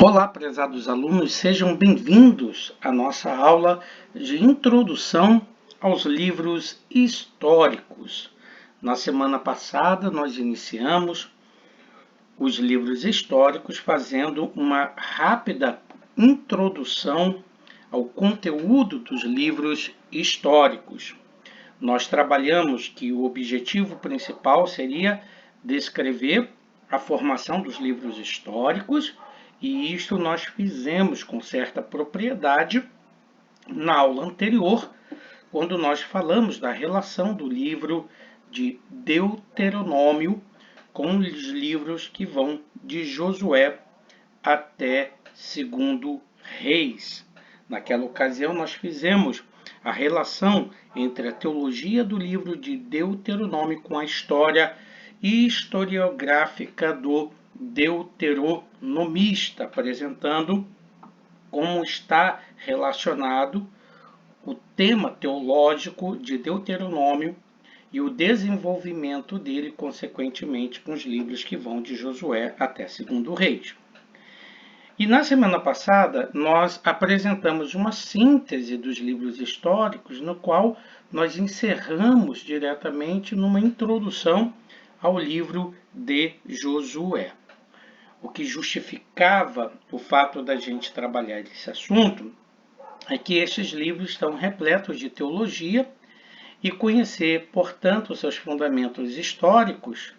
Olá, prezados alunos, sejam bem-vindos à nossa aula de introdução aos livros históricos. Na semana passada, nós iniciamos os livros históricos fazendo uma rápida introdução ao conteúdo dos livros históricos. Nós trabalhamos que o objetivo principal seria descrever a formação dos livros históricos, e isto nós fizemos com certa propriedade na aula anterior, quando nós falamos da relação do livro de Deuteronômio com os livros que vão de Josué até 2 Reis. Naquela ocasião, nós fizemos a relação entre a teologia do livro de Deuteronômio com a história historiográfica do deuteronomista, apresentando como está relacionado o tema teológico de Deuteronômio e o desenvolvimento dele, consequentemente, com os livros que vão de Josué até 2 Reis. E na semana passada, nós apresentamos uma síntese dos livros históricos, no qual nós encerramos diretamente numa introdução ao livro de Josué. O que justificava o fato da gente trabalhar esse assunto é que estes livros estão repletos de teologia e conhecer, portanto, seus fundamentos históricos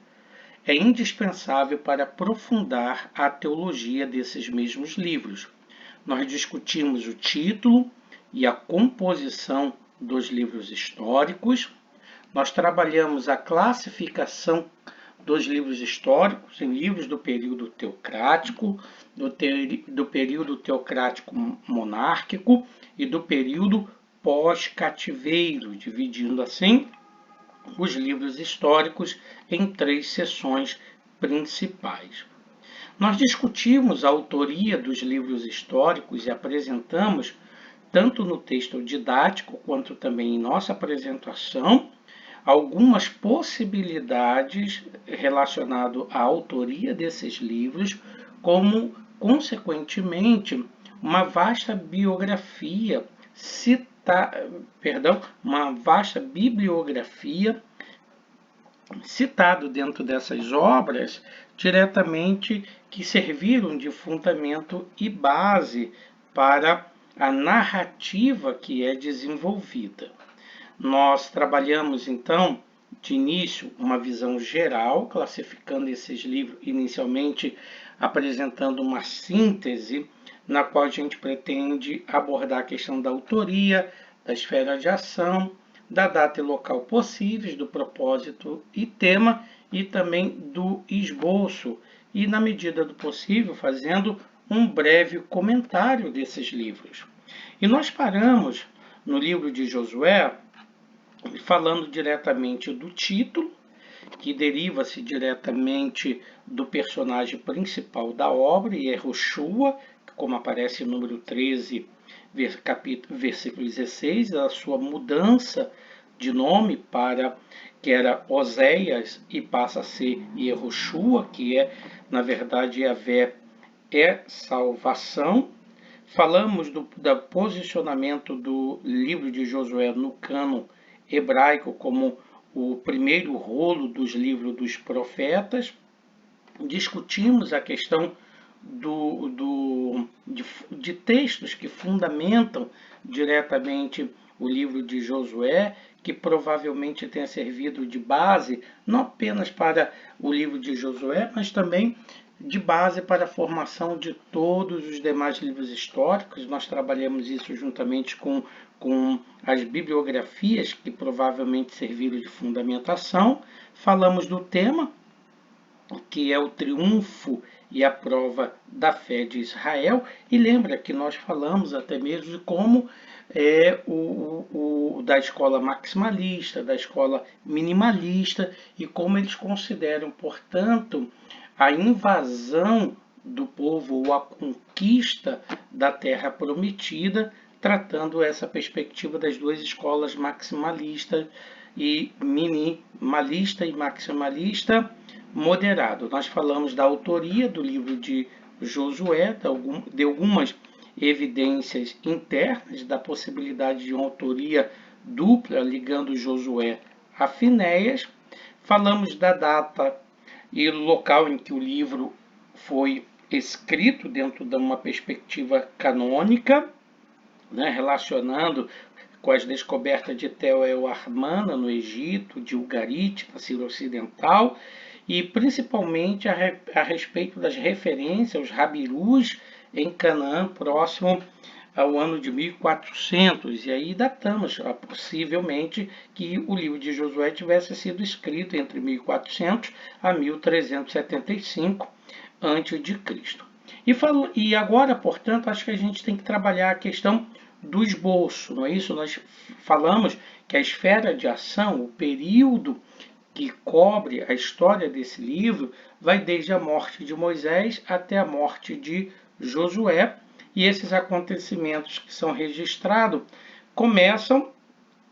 é indispensável para aprofundar a teologia desses mesmos livros. Nós discutimos o título e a composição dos livros históricos. Nós trabalhamos a classificação dos livros históricos em livros do período teocrático, do período teocrático monárquico e do período pós-cativeiro, dividindo assim os livros históricos em 3 seções principais. Nós discutimos a autoria dos livros históricos e apresentamos, tanto no texto didático quanto também em nossa apresentação, algumas possibilidades relacionadas à autoria desses livros, como, consequentemente, uma vasta bibliografia citado dentro dessas obras diretamente que serviram de fundamento e base para a narrativa que é desenvolvida. Nós trabalhamos, então, de início, uma visão geral, classificando esses livros, inicialmente apresentando uma síntese, na qual a gente pretende abordar a questão da autoria, da esfera de ação, da data e local possíveis, do propósito e tema, e também do esboço, e, na medida do possível, fazendo um breve comentário desses livros. E nós paramos no livro de Josué, falando diretamente do título, que deriva-se diretamente do personagem principal da obra, e é Joshua, como aparece no número 13, versículo 16, a sua mudança de nome para que era Oséias e passa a ser Yehoshua, que é, na verdade, Yahvé é salvação. Falamos do posicionamento do livro de Josué no cânon hebraico como o primeiro rolo dos livros dos profetas. Discutimos a questão de textos que fundamentam diretamente o livro de Josué, que provavelmente tenha servido de base não apenas para o livro de Josué, mas também de base para a formação de todos os demais livros históricos. Nós trabalhamos isso juntamente com as bibliografias que provavelmente serviram de fundamentação. Falamos do tema, que é o triunfo e a prova da fé de Israel, e lembra que nós falamos até mesmo de como da escola maximalista, da escola minimalista, e como eles consideram, portanto, a invasão do povo ou a conquista da terra prometida, tratando essa perspectiva das duas escolas maximalista e minimalista e maximalista moderado. Nós falamos da autoria do livro de Josué, de algumas evidências internas da possibilidade de uma autoria dupla ligando Josué a Finéias. Falamos da data e local em que o livro foi escrito dentro de uma perspectiva canônica, né, relacionando com as descobertas de Tel El Armana no Egito, de Ugarit na Síria Ocidental, e principalmente a respeito das referências aos Rabirus em Canaã, próximo ao ano de 1400, e aí datamos possivelmente que o livro de Josué tivesse sido escrito entre 1400 a 1375 a.C. E agora, portanto, acho que a gente tem que trabalhar a questão do esboço, não é isso? Nós falamos que a esfera de ação, o período que cobre a história desse livro, vai desde a morte de Moisés até a morte de Josué, e esses acontecimentos que são registrados começam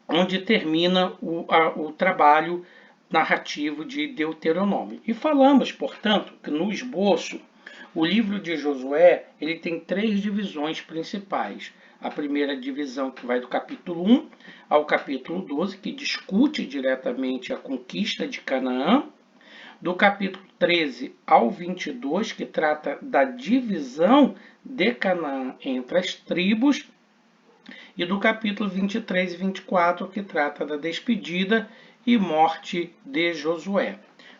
onde termina o trabalho narrativo de Deuteronômio. E falamos, portanto, que no esboço, o livro de Josué ele tem 3 divisões principais. A primeira divisão, que vai do capítulo 1 ao capítulo 12, que discute diretamente a conquista de Canaã. Do capítulo 13 ao 22, que trata da divisão de Canaã entre as tribos. E do capítulo 23 e 24, que trata da despedida e morte de Josué.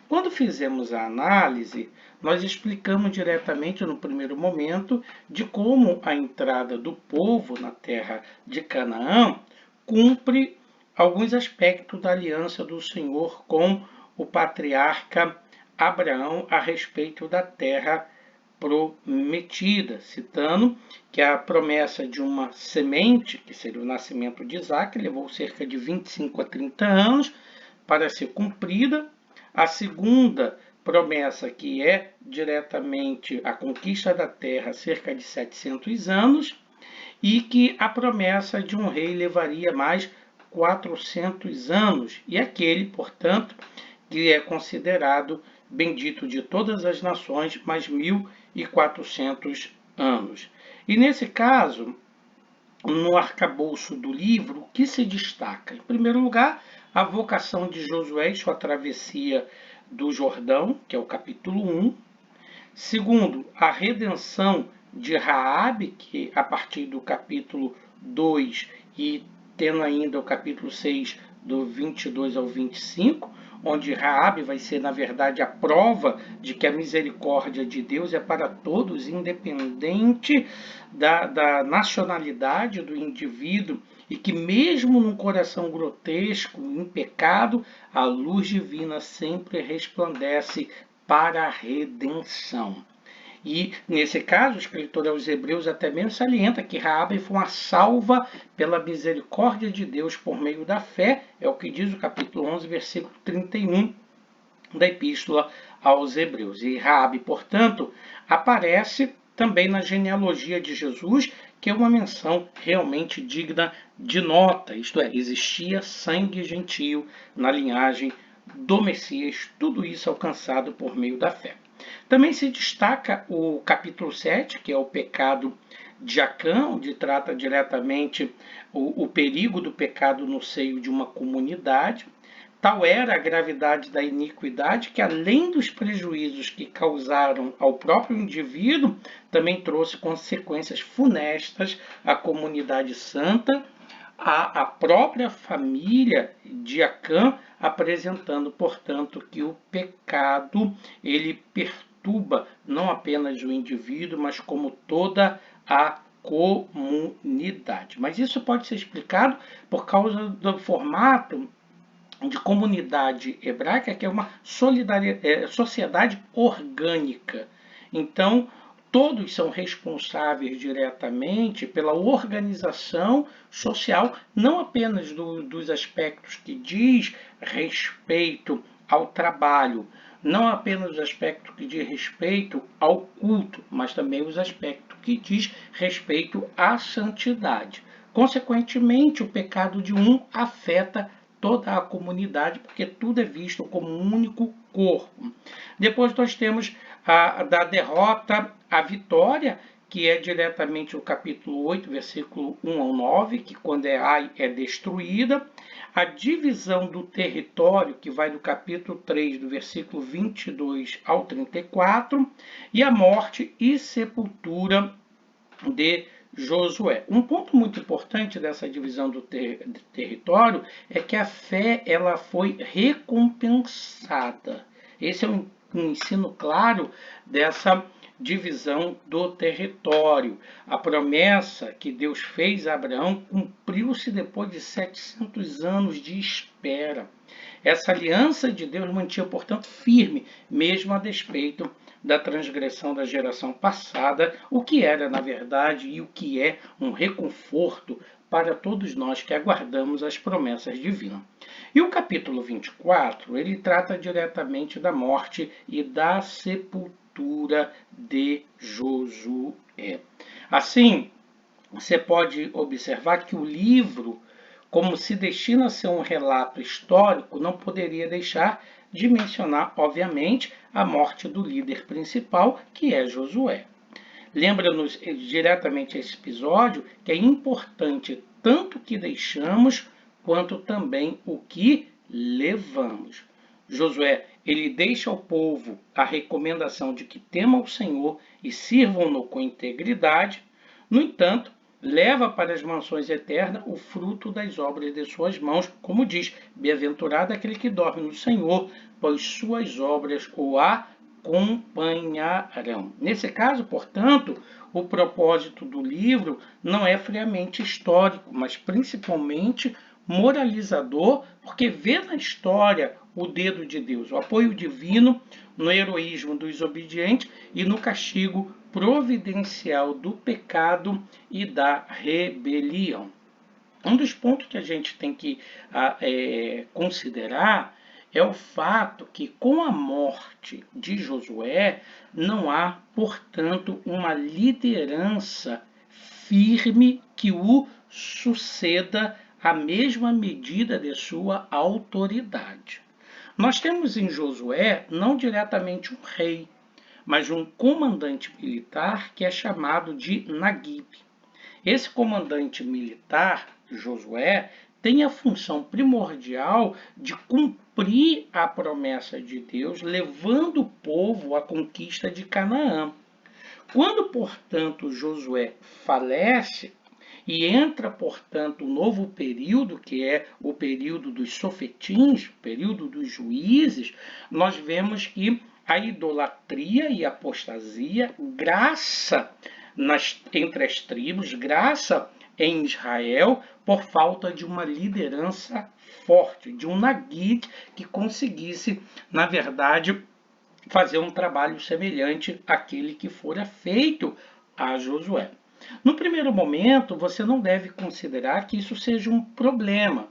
Quando fizemos a análise, nós explicamos diretamente no primeiro momento de como a entrada do povo na terra de Canaã cumpre alguns aspectos da aliança do Senhor com o patriarca Abraão a respeito da terra prometida, citando que a promessa de uma semente, que seria o nascimento de Isaac, levou cerca de 25 a 30 anos para ser cumprida. A segunda promessa, que é diretamente a conquista da terra, cerca de 700 anos, e que a promessa de um rei levaria mais 400 anos, e aquele, portanto, que é considerado bendito de todas as nações, mais 1400 anos. E nesse caso, no arcabouço do livro, o que se destaca? Em primeiro lugar, a vocação de Josué e sua travessia do Jordão, que é o capítulo 1. Segundo, a redenção de Raabe, que a partir do capítulo 2 e tendo ainda o capítulo 6, do 22 ao 25, onde Raabe vai ser, na verdade, a prova de que a misericórdia de Deus é para todos, independente da nacionalidade do indivíduo, e que mesmo num coração grotesco, em pecado, a luz divina sempre resplandece para a redenção. E, nesse caso, o escritor aos Hebreus até mesmo salienta que Raabe foi uma salva pela misericórdia de Deus por meio da fé, é o que diz o capítulo 11, versículo 31 da Epístola aos Hebreus. E Raabe, portanto, aparece também na genealogia de Jesus, que é uma menção realmente digna de nota, isto é, existia sangue gentio na linhagem do Messias, tudo isso alcançado por meio da fé. Também se destaca o capítulo 7, que é o pecado de Acã, onde trata diretamente o perigo do pecado no seio de uma comunidade. Tal era a gravidade da iniquidade que, além dos prejuízos que causaram ao próprio indivíduo, também trouxe consequências funestas à comunidade santa, à própria família de Acã, apresentando, portanto, que o pecado ele perturba não apenas o indivíduo, mas como toda a comunidade. Mas isso pode ser explicado por causa do formato de comunidade hebraica, que é uma sociedade orgânica. Então, todos são responsáveis diretamente pela organização social, não apenas dos aspectos que diz respeito ao trabalho, não apenas os aspectos que diz respeito ao culto, mas também os aspectos que diz respeito à santidade. Consequentemente, o pecado de um afeta toda a comunidade, porque tudo é visto como um único corpo. Depois nós temos da derrota à vitória, que é diretamente o capítulo 8, versículo 1 ao 9, que quando Ai é destruída, a divisão do território, que vai do capítulo 3, do versículo 22 ao 34, e a morte e sepultura de Josué. Um ponto muito importante dessa divisão do território é que a fé ela foi recompensada. Esse é um ensino claro dessa divisão do território. A promessa que Deus fez a Abraão cumpriu-se depois de 700 anos de espera. Essa aliança de Deus mantinha, portanto, firme, mesmo a despeito da transgressão da geração passada, o que era, na verdade, e o que é um reconforto para todos nós que aguardamos as promessas divinas. E o capítulo 24, ele trata diretamente da morte e da sepultura de Josué. Assim, você pode observar que o livro, como se destina a ser um relato histórico, não poderia deixar de mencionar, obviamente, a morte do líder principal, que é Josué. Lembra-nos diretamente esse episódio que é importante tanto o que deixamos quanto também o que levamos. Josué, ele deixa ao povo a recomendação de que temam o Senhor e sirvam-no com integridade. No entanto, leva para as mansões eternas o fruto das obras de suas mãos, como diz, bem-aventurado aquele que dorme no Senhor, pois suas obras o acompanharão. Nesse caso, portanto, o propósito do livro não é friamente histórico, mas principalmente moralizador, porque vê na história o dedo de Deus, o apoio divino no heroísmo dos obedientes e no castigo providencial do pecado e da rebelião. Um dos pontos que a gente tem que considerar é o fato que, com a morte de Josué, não há, portanto, uma liderança firme que o suceda à mesma medida de sua autoridade. Nós temos em Josué não diretamente um rei, mas um comandante militar que é chamado de Naguib. Esse comandante militar, Josué, tem a função primordial de cumprir a promessa de Deus, levando o povo à conquista de Canaã. Quando, portanto, Josué falece e entra, portanto, um novo período, que é o período dos sofetins, o período dos juízes, nós vemos que a idolatria e a apostasia, graça entre as tribos, graça em Israel, por falta de uma liderança forte, de um Naguib que conseguisse, na verdade, fazer um trabalho semelhante àquele que fora feito a Josué. No primeiro momento, você não deve considerar que isso seja um problema,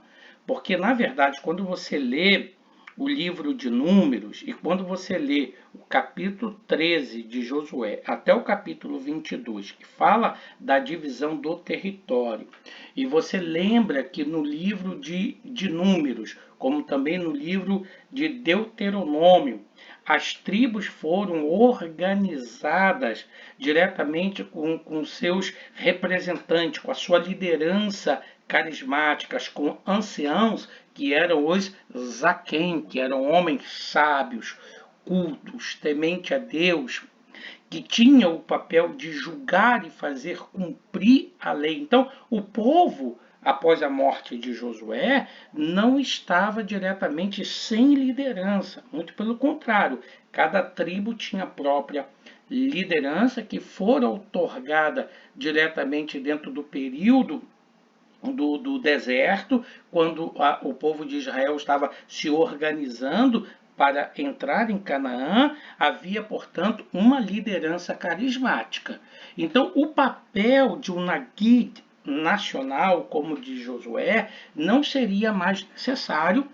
porque, na verdade, quando você lê o livro de Números e quando você lê o capítulo 13 de Josué até o capítulo 22, que fala da divisão do território, e você lembra que no livro de Números, como também no livro de Deuteronômio, as tribos foram organizadas diretamente com seus representantes, com a sua liderança carismáticas, com anciãos que eram os Zaquém, que eram homens sábios, cultos, temente a Deus, que tinham o papel de julgar e fazer cumprir a lei. Então, o povo, após a morte de Josué, não estava diretamente sem liderança. Muito pelo contrário, cada tribo tinha a própria liderança que fora outorgada diretamente dentro do período do deserto, quando o povo de Israel estava se organizando para entrar em Canaã, havia, portanto, uma liderança carismática. Então, o papel de um Naguib nacional, como de Josué, não seria mais necessário,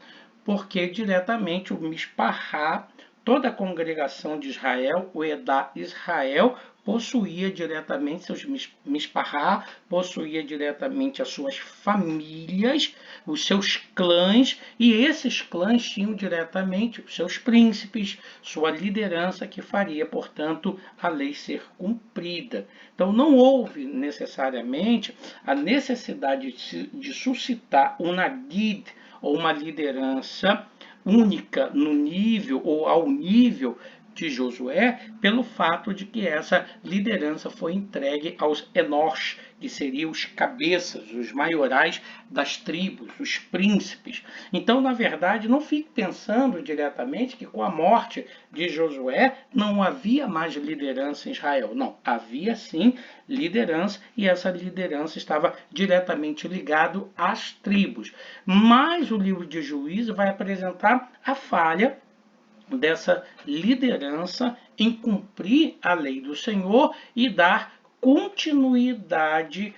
porque diretamente o Misparrá toda a congregação de Israel, o Edá Israel, possuía diretamente seus mispará, possuía diretamente as suas famílias, os seus clãs, e esses clãs tinham diretamente os seus príncipes, sua liderança, que faria, portanto, a lei ser cumprida. Então, não houve necessariamente a necessidade de suscitar um Nagid, ou uma liderança única no nível ou ao nível de Josué, pelo fato de que essa liderança foi entregue aos Enosh, que seriam os cabeças, os maiorais das tribos, os príncipes. Então, na verdade, não fique pensando diretamente que com a morte de Josué não havia mais liderança em Israel. Não, havia sim liderança, e essa liderança estava diretamente ligado às tribos. Mas o livro de Juízes vai apresentar a falha dessa liderança em cumprir a lei do Senhor e dar continuidade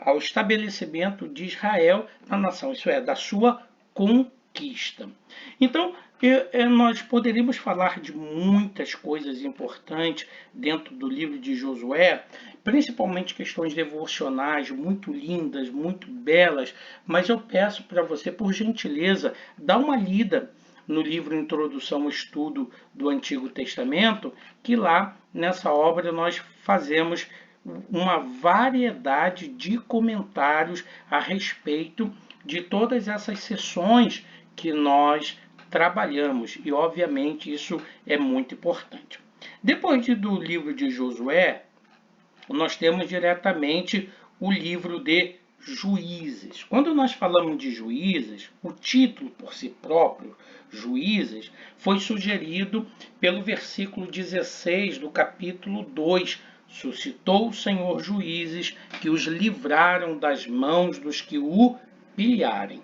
ao estabelecimento de Israel na nação, isso é, da sua conquista. Então, nós poderíamos falar de muitas coisas importantes dentro do livro de Josué, principalmente questões devocionais muito lindas, muito belas, mas eu peço para você, por gentileza, dar uma lida no livro Introdução ao Estudo do Antigo Testamento, que lá nessa obra nós fazemos uma variedade de comentários a respeito de todas essas sessões que nós trabalhamos, e obviamente isso é muito importante. Depois do livro de Josué, nós temos diretamente o livro de Juízes. Quando nós falamos de Juízes, o título por si próprio, Juízes, foi sugerido pelo versículo 16 do capítulo 2. Suscitou o Senhor juízes que os livraram das mãos dos que o pilharem.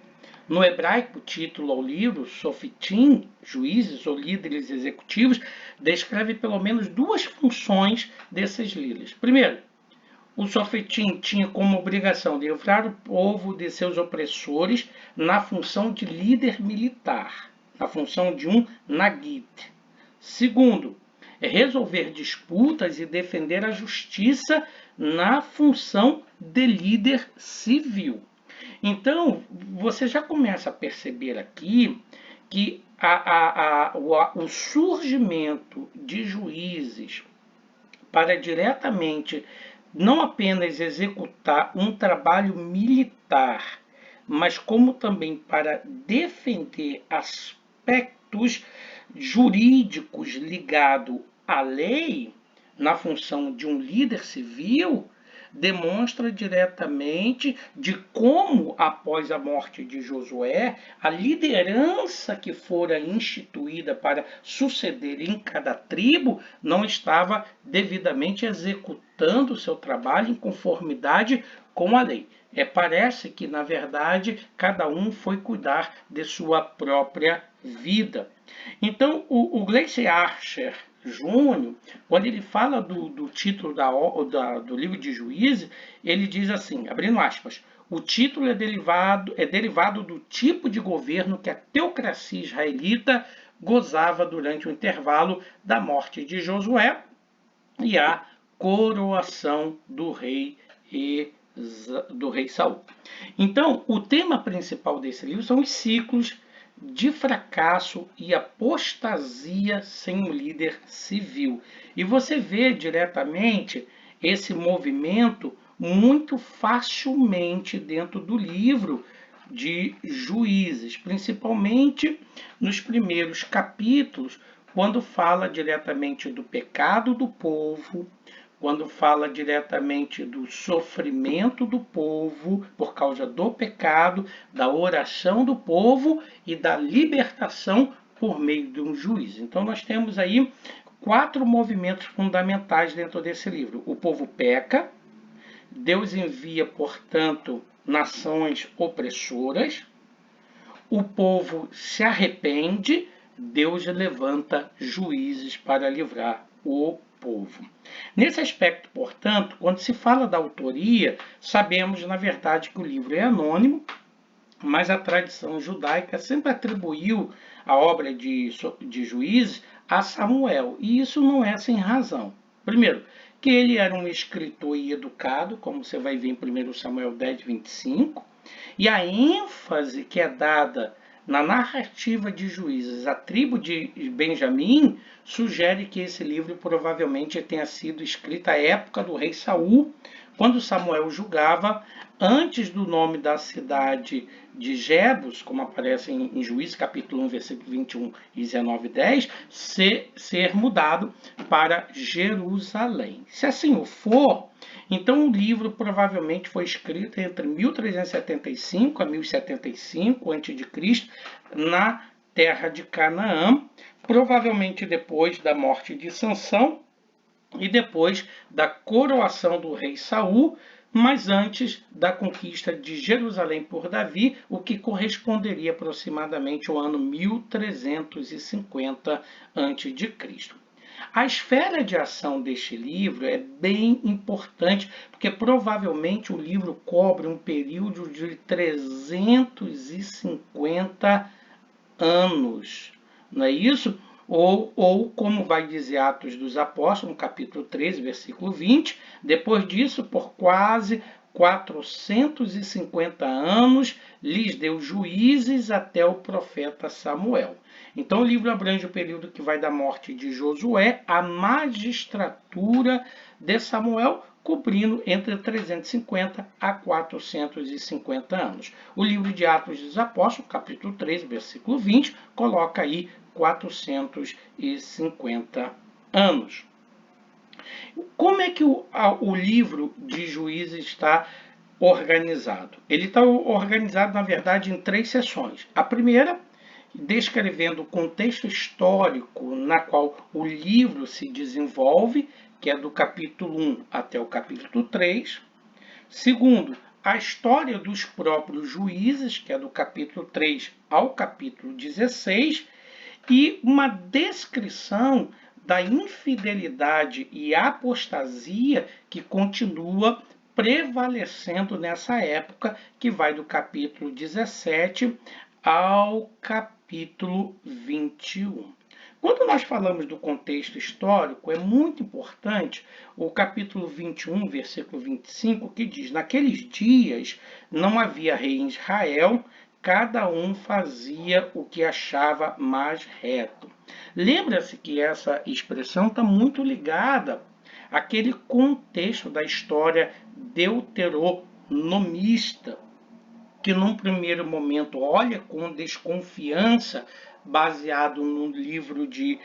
No hebraico, o título ao livro, Sofitim, juízes ou líderes executivos, descreve pelo menos duas funções desses líderes. Primeiro, o Sofitim tinha como obrigação livrar o povo de seus opressores na função de líder militar, na função de um Nagid. Segundo, resolver disputas e defender a justiça na função de líder civil. Então, você já começa a perceber aqui que o surgimento de juízes para diretamente não apenas executar um trabalho militar, mas como também para defender aspectos jurídicos ligados à lei, na função de um líder civil, demonstra diretamente de como, após a morte de Josué, a liderança que fora instituída para suceder em cada tribo não estava devidamente executando o seu trabalho em conformidade com a lei. Parece que, na verdade, cada um foi cuidar de sua própria vida. Então, o Gleice Archer Júnior, quando ele fala do título do livro de Juízes, ele diz assim, abrindo aspas, o título é derivado do tipo de governo que a teocracia israelita gozava durante o intervalo da morte de Josué e a coroação do rei Saul. Então, o tema principal desse livro são os ciclos de fracasso e apostasia sem um líder civil. E você vê diretamente esse movimento muito facilmente dentro do livro de Juízes, principalmente nos primeiros capítulos, quando fala diretamente do pecado do povo, quando fala diretamente do sofrimento do povo por causa do pecado, da oração do povo e da libertação por meio de um juiz. Então nós temos aí 4 movimentos fundamentais dentro desse livro. O povo peca, Deus envia, portanto, nações opressoras, o povo se arrepende, Deus levanta juízes para livrar o povo. Nesse aspecto, portanto, quando se fala da autoria, sabemos, na verdade, que o livro é anônimo, mas a tradição judaica sempre atribuiu a obra de Juízes a Samuel, e isso não é sem razão. Primeiro, que ele era um escritor e educado, como você vai ver em 1 Samuel 10, 25, e a ênfase que é dada na narrativa de Juízes à tribo de Benjamim sugere que esse livro provavelmente tenha sido escrito à época do rei Saul, quando Samuel julgava, antes do nome da cidade de Jebus, como aparece em Juízes capítulo 1, versículo 21 e 19 e 10, ser mudado para Jerusalém. Se assim o for, então o livro provavelmente foi escrito entre 1375 a 1075 a.C., na terra de Canaã, provavelmente depois da morte de Sansão e depois da coroação do rei Saul, mas antes da conquista de Jerusalém por Davi, o que corresponderia aproximadamente ao ano 1350 a.C. A esfera de ação deste livro é bem importante, porque provavelmente o livro cobre um período de 350 anos, não é isso? Ou como vai dizer Atos dos Apóstolos, no capítulo 13, versículo 20, depois disso, por quase 450 anos, lhes deu juízes até o profeta Samuel. Então, o livro abrange o período que vai da morte de Josué à magistratura de Samuel, cobrindo entre 350 a 450 anos. O livro de Atos dos Apóstolos, capítulo 13, versículo 20, coloca aí 450 anos. Como é que o livro de Juízes está organizado? Ele está organizado, na verdade, em 3 seções. A primeira, descrevendo o contexto histórico na qual o livro se desenvolve, que é do capítulo 1 até o capítulo 3. Segundo, a história dos próprios juízes, que é do capítulo 3 ao capítulo 16, e uma descrição da infidelidade e apostasia que continua prevalecendo nessa época, que vai do capítulo 17 ao capítulo 21. Quando nós falamos do contexto histórico, é muito importante o capítulo 21, versículo 25, que diz: naqueles dias não havia rei em Israel, cada um fazia o que achava mais reto. Lembra-se que essa expressão está muito ligada àquele contexto da história deuteronomista, que num primeiro momento olha com desconfiança, baseado no livro de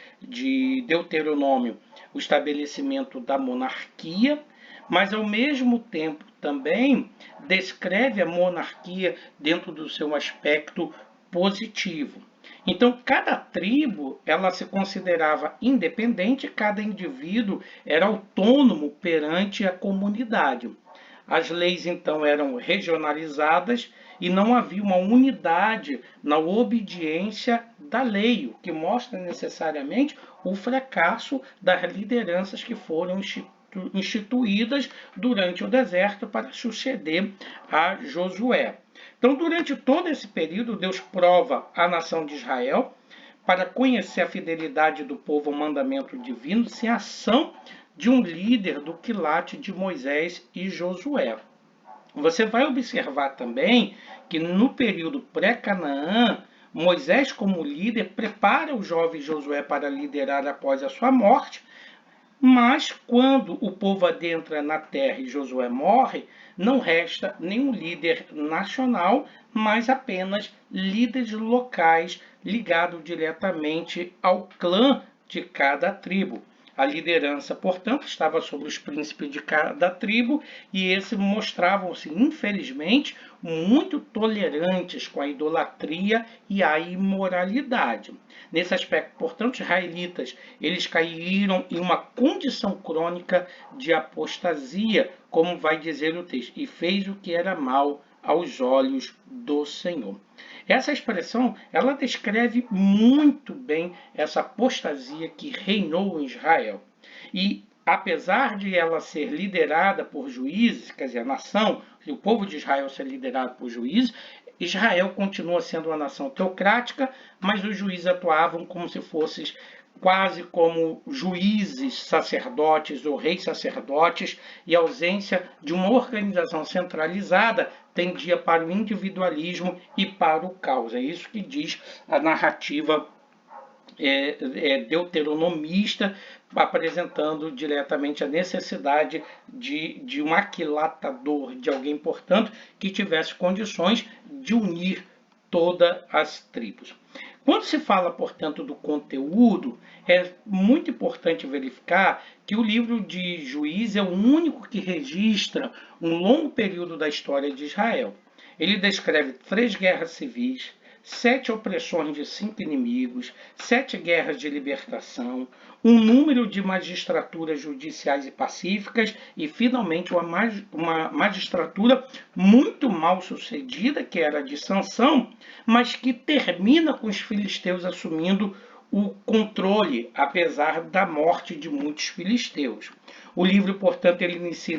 Deuteronômio, o estabelecimento da monarquia, mas ao mesmo tempo também descreve a monarquia dentro do seu aspecto positivo. Então, cada tribo ela se considerava independente, cada indivíduo era autônomo perante a comunidade. As leis então eram regionalizadas e não havia uma unidade na obediência da lei, o que mostra necessariamente o fracasso das lideranças que foram instituídas durante o deserto para suceder a Josué. Então, durante todo esse período, Deus prova a nação de Israel para conhecer a fidelidade do povo ao mandamento divino sem a ação de um líder do quilate de Moisés e Josué. Você vai observar também que no período pré-Canaã, Moisés, como líder, prepara o jovem Josué para liderar após a sua morte, mas quando o povo adentra na terra e Josué morre, não resta nenhum líder nacional, mas apenas líderes locais ligados diretamente ao clã de cada tribo. A liderança, portanto, estava sobre os príncipes de cada tribo e esses mostravam-se, infelizmente, muito tolerantes com a idolatria e a imoralidade. Nesse aspecto, portanto, os israelitas eles caíram em uma condição crônica de apostasia, como vai dizer o texto, e fez o que era mal aos olhos do Senhor. Essa expressão, ela descreve muito bem essa apostasia que reinou em Israel. E apesar de ela ser liderada por juízes, quer dizer, a nação, o povo de Israel ser liderado por juízes, Israel continua sendo uma nação teocrática, mas os juízes atuavam como se fossem quase como juízes sacerdotes ou reis sacerdotes, e a ausência de uma organização centralizada tendia para o individualismo e para o caos. É isso que diz a narrativa deuteronomista, apresentando diretamente a necessidade de um aquilatador, de alguém, portanto, que tivesse condições de unir todas as tribos. Quando se fala, portanto, do conteúdo, é muito importante verificar que o livro de Juízes é o único que registra um longo período da história de Israel. Ele descreve 3 guerras civis, 7 opressões de 5 inimigos, 7 guerras de libertação, um número de magistraturas judiciais e pacíficas e, finalmente, uma magistratura muito mal sucedida, que era a de Sansão, mas que termina com os filisteus assumindo o controle, apesar da morte de muitos filisteus. O livro, portanto, ele inicia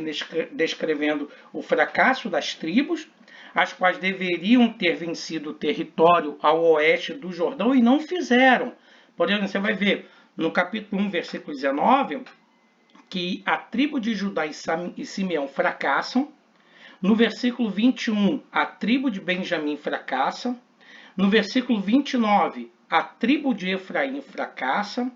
descrevendo o fracasso das tribos, as quais deveriam ter vencido o território ao oeste do Jordão e não fizeram. Por exemplo, você vai ver no capítulo 1, versículo 19, que a tribo de Judá e Simeão fracassam. No versículo 21, a tribo de Benjamim fracassa. No versículo 29, a tribo de Efraim fracassa.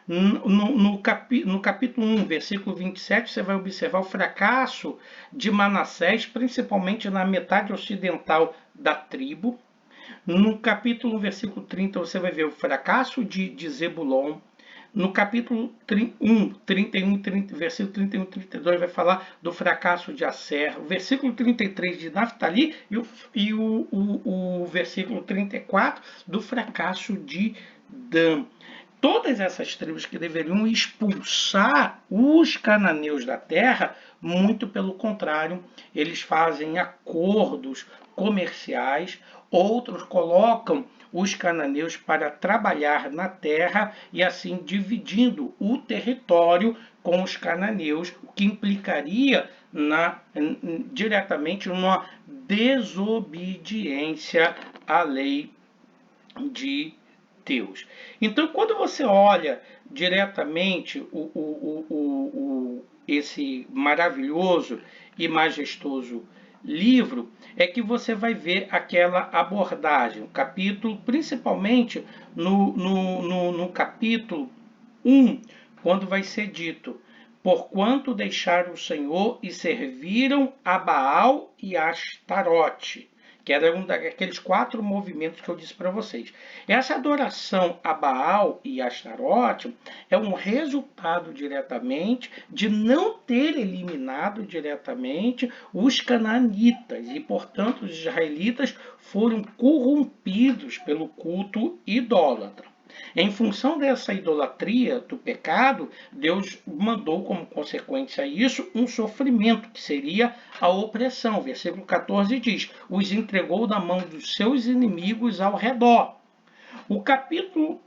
No capítulo 1, versículo 27, você vai observar o fracasso de Manassés, principalmente na metade ocidental da tribo. No capítulo 1, versículo 30, você vai ver o fracasso de Zebulon. No capítulo 1, 31, versículo 31 e 32, vai falar do fracasso de Asser. O versículo 33 de Naftali e o versículo 34 do fracasso de Dan. Todas essas tribos que deveriam expulsar os cananeus da terra, muito pelo contrário, eles fazem acordos comerciais, outros colocam os cananeus para trabalhar na terra e assim dividindo o território com os cananeus, o que implicaria diretamente numa desobediência à lei de Deus. Então, quando você olha diretamente esse maravilhoso e majestoso livro, é que você vai ver aquela abordagem, o capítulo, principalmente no capítulo 1, quando vai ser dito: porquanto deixaram o Senhor e serviram a Baal e a Astarote, que era um daqueles 4 movimentos que eu disse para vocês. Essa adoração a Baal e a Astarote é um resultado diretamente de não ter eliminado diretamente os cananitas e, portanto, os israelitas foram corrompidos pelo culto idólatra. Em função dessa idolatria do pecado, Deus mandou como consequência a isso um sofrimento, que seria a opressão. Versículo 14 diz: os entregou na mão dos seus inimigos ao redor. O capítulo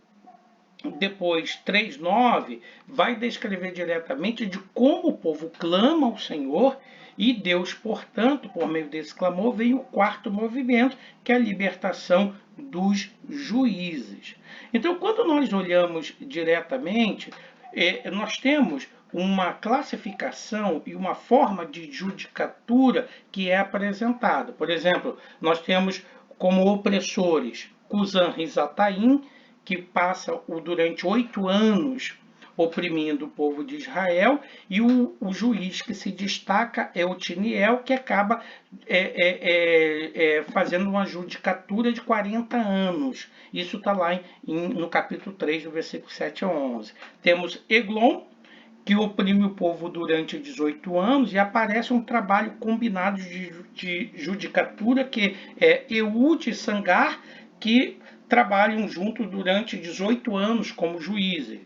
depois 3:9 vai descrever diretamente de como o povo clama ao Senhor e Deus, portanto, por meio desse clamor, veio o 4º movimento, que é a libertação dos juízes. Então, quando nós olhamos diretamente, nós temos uma classificação e uma forma de judicatura que é apresentada. Por exemplo, nós temos como opressores Cusã-Risataim, que passa durante 8 anos oprimindo o povo de Israel, e o juiz que se destaca é Otiniel, que acaba fazendo uma judicatura de 40 anos. Isso está lá no capítulo 3, do versículo 7 a 11. Temos Eglon, que oprime o povo durante 18 anos, e aparece um trabalho combinado de judicatura, que é Eúde e Sangar, que trabalham juntos durante 18 anos como juízes.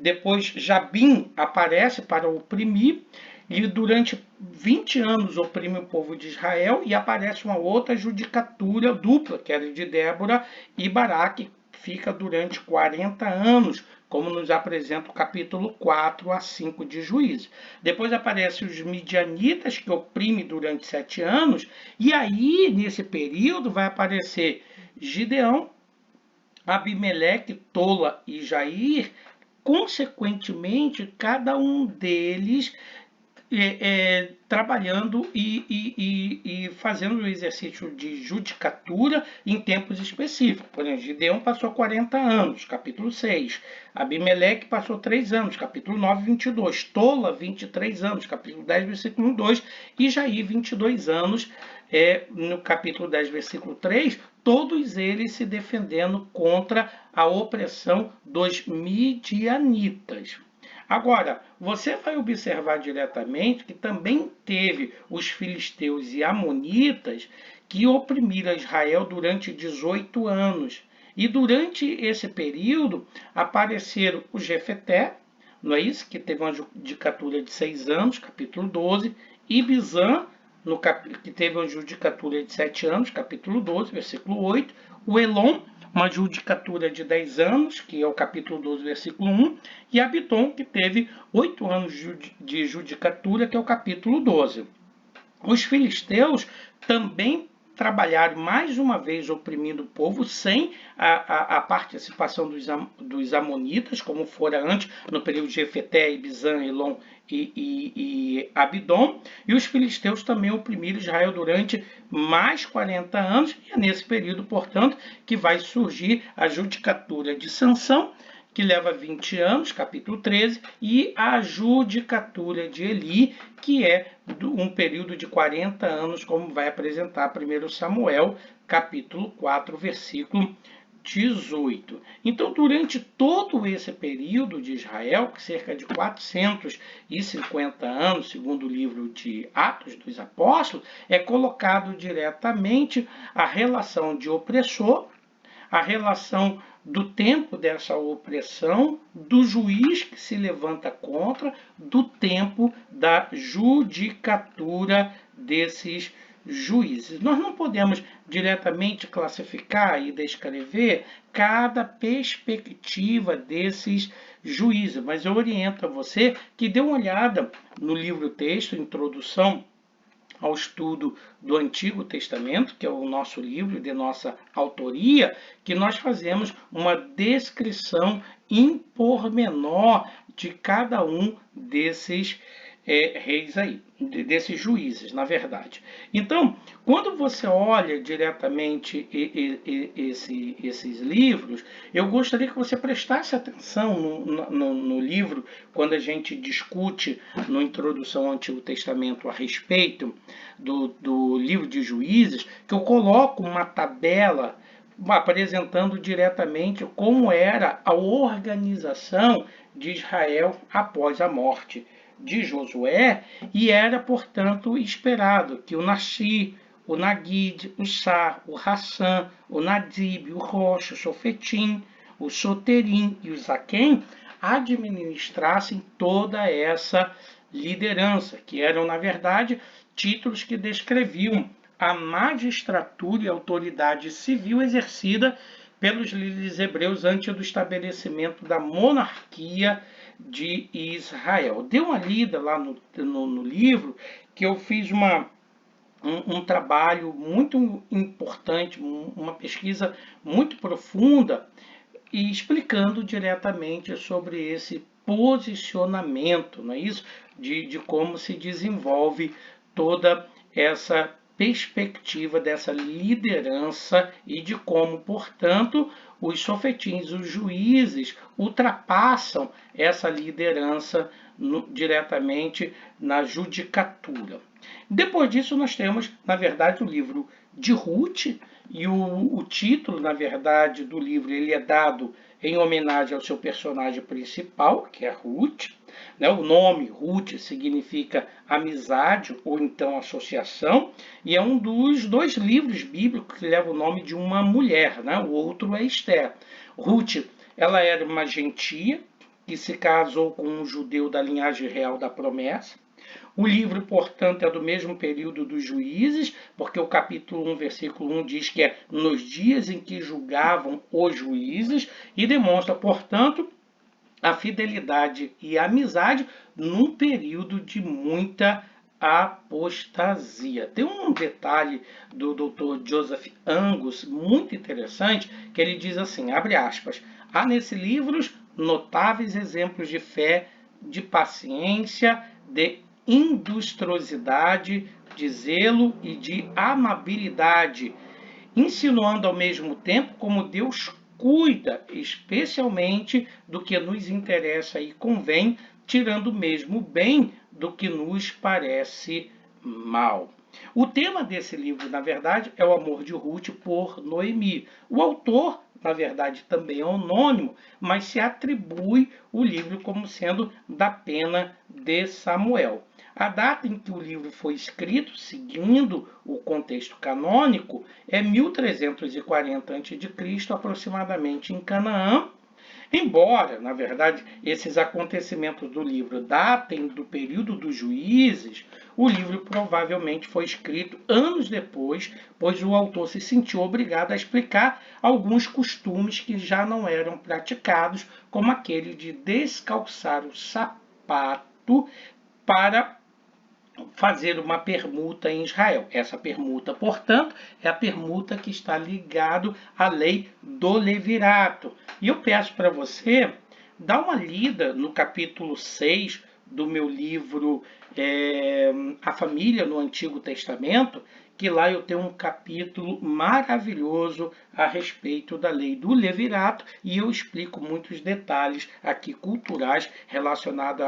Depois Jabim aparece para oprimir, e durante 20 anos oprime o povo de Israel, e aparece uma outra judicatura dupla, que era de Débora e Baraque, que fica durante 40 anos como nos apresenta o capítulo 4 a 5 de Juízes. Depois aparecem os midianitas, que oprimem durante 7 anos, e aí, nesse período, vai aparecer Gideão, Abimeleque, Tola e Jair. Consequentemente, cada um deles trabalhando e fazendo o exercício de judicatura em tempos específicos. Por exemplo, Gideão passou 40 anos, capítulo 6. Abimeleque passou 3 anos, capítulo 9, 22. Tola, 23 anos, capítulo 10, versículo 2. E Jair, 22 anos, no capítulo 10, versículo 3. Todos eles se defendendo contra a opressão dos midianitas. Agora, você vai observar diretamente que também teve os filisteus e amonitas que oprimiram Israel durante 18 anos. E durante esse período apareceram o Jefeté, não é isso? Que teve uma judicatura de 6 anos, capítulo 12, e Bizã, que teve uma judicatura de 7 anos, capítulo 12, versículo 8, o Elon, uma judicatura de 10 anos, que é o capítulo 12, versículo 1, e Abitom, que teve 8 anos de judicatura, que é o capítulo 12. Os filisteus também trabalharam mais uma vez oprimindo o povo sem a participação dos amonitas, como fora antes, no período de Jefeté, Ibizã, Elon e Abidom, e os filisteus também oprimiram Israel durante mais 40 anos, e é nesse período, portanto, que vai surgir a judicatura de Sansão, que leva 20 anos, capítulo 13, e a judicatura de Eli, que é um período de 40 anos, como vai apresentar 1 Samuel, capítulo 4, versículo 18. Então, durante todo esse período de Israel, cerca de 450 anos, segundo o livro de Atos dos Apóstolos, é colocado diretamente a relação de opressor, a relação do tempo dessa opressão, do juiz que se levanta contra, do tempo da judicatura desses juízes. Nós não podemos diretamente classificar e descrever cada perspectiva desses juízes, mas eu oriento a você que dê uma olhada no livro-texto, introdução ao estudo do Antigo Testamento, que é o nosso livro de nossa autoria, que nós fazemos uma descrição em pormenor de cada um desses reis aí, desses juízes, na verdade. Então, quando você olha diretamente esses livros, eu gostaria que você prestasse atenção no livro, quando a gente discute no Introdução ao Antigo Testamento a respeito do livro de Juízes, que eu coloco uma tabela apresentando diretamente como era a organização de Israel após a morte de Josué, e era, portanto, esperado que o Nashi, o Nagid, o Sar, o Hassan, o Nadib, o Rosh, o Sofetim, o Soterim e o Zaquém administrassem toda essa liderança, que eram, na verdade, títulos que descreviam a magistratura e autoridade civil exercida pelos líderes hebreus antes do estabelecimento da monarquia de Israel. Dê uma lida lá no livro, que eu fiz um trabalho muito importante, uma pesquisa muito profunda, e explicando diretamente sobre esse posicionamento, não é isso? De como se desenvolve toda essa perspectiva dessa liderança e de como, portanto, os sofetins, os juízes, ultrapassam essa liderança diretamente na judicatura. Depois disso, nós temos, na verdade, o livro de Ruth, e o título, na verdade, do livro ele é dado em homenagem ao seu personagem principal, que é Ruth. Né? O nome Ruth significa amizade ou então associação, e é um dos 2 livros bíblicos que leva o nome de uma mulher, né? O outro é Esther. Ruth, ela era uma gentia que se casou com um judeu da linhagem real da promessa. O livro, portanto, é do mesmo período dos juízes, porque o capítulo 1, versículo 1 diz que é nos dias em que julgavam os juízes, e demonstra, portanto, a fidelidade e a amizade num período de muita apostasia. Tem um detalhe do Dr. Joseph Angus muito interessante, que ele diz assim, abre aspas, há nesse livro notáveis exemplos de fé, de paciência, de industriosidade, de zelo e de amabilidade, insinuando ao mesmo tempo como Deus cuida especialmente do que nos interessa e convém, tirando mesmo o bem do que nos parece mal. O tema desse livro, na verdade, é o amor de Ruth por Noemi. O autor, na verdade, também é anônimo, mas se atribui o livro como sendo da pena de Samuel. A data em que o livro foi escrito, seguindo o contexto canônico, é 1340 a.C., aproximadamente em Canaã. Embora, na verdade, esses acontecimentos do livro datem do período dos juízes, o livro provavelmente foi escrito anos depois, pois o autor se sentiu obrigado a explicar alguns costumes que já não eram praticados, como aquele de descalçar o sapato para fazer uma permuta em Israel. Essa permuta, portanto, é a permuta que está ligado à lei do levirato. E eu peço para você dar uma lida no capítulo 6 do meu livro A Família no Antigo Testamento, que lá eu tenho um capítulo maravilhoso a respeito da lei do levirato e eu explico muitos detalhes aqui culturais relacionados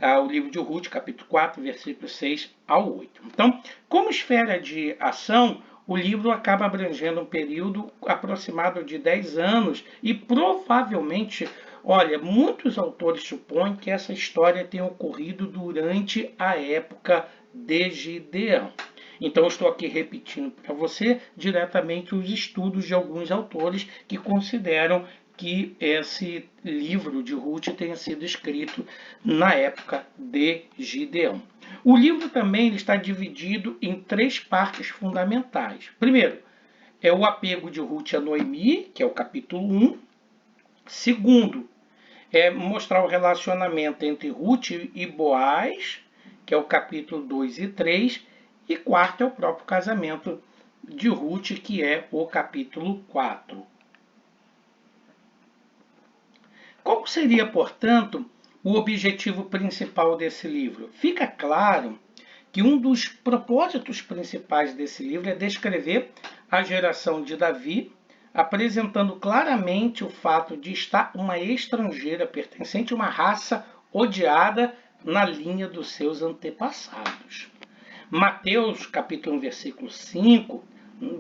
ao livro de Ruth, capítulo 4, versículos 6 ao 8. Então, como esfera de ação, o livro acaba abrangendo um período aproximado de 10 anos e provavelmente, olha, muitos autores supõem que essa história tenha ocorrido durante a época de Gideão. Então, eu estou aqui repetindo para você diretamente os estudos de alguns autores que consideram que esse livro de Ruth tenha sido escrito na época de Gideão. O livro também está dividido em 3 partes fundamentais. Primeiro, é o apego de Ruth a Noemi, que é o capítulo 1. Segundo, é mostrar o relacionamento entre Ruth e Boaz, que é o capítulo 2 e 3. E quarto é o próprio casamento de Ruth, que é o capítulo 4. Qual seria, portanto, o objetivo principal desse livro? Fica claro que um dos propósitos principais desse livro é descrever a geração de Davi, apresentando claramente o fato de estar uma estrangeira pertencente a uma raça odiada na linha dos seus antepassados. Mateus, capítulo 1, versículo 5,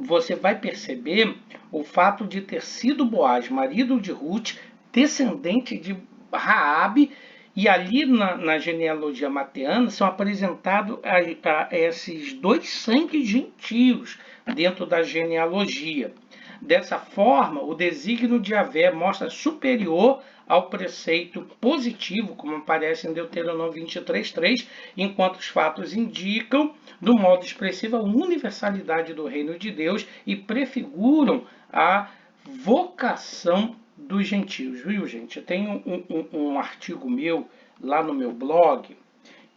você vai perceber o fato de ter sido Boaz, marido de Ruth, descendente de Raabe, e ali na genealogia mateana são apresentados esses 2 sangues gentios dentro da genealogia. Dessa forma, o desígnio de Yahvé mostra superior ao preceito positivo, como aparece em Deuteronômio 23:3, enquanto os fatos indicam, do modo expressivo, a universalidade do reino de Deus e prefiguram a vocação dos gentios. Viu, gente? Eu tenho um artigo meu lá no meu blog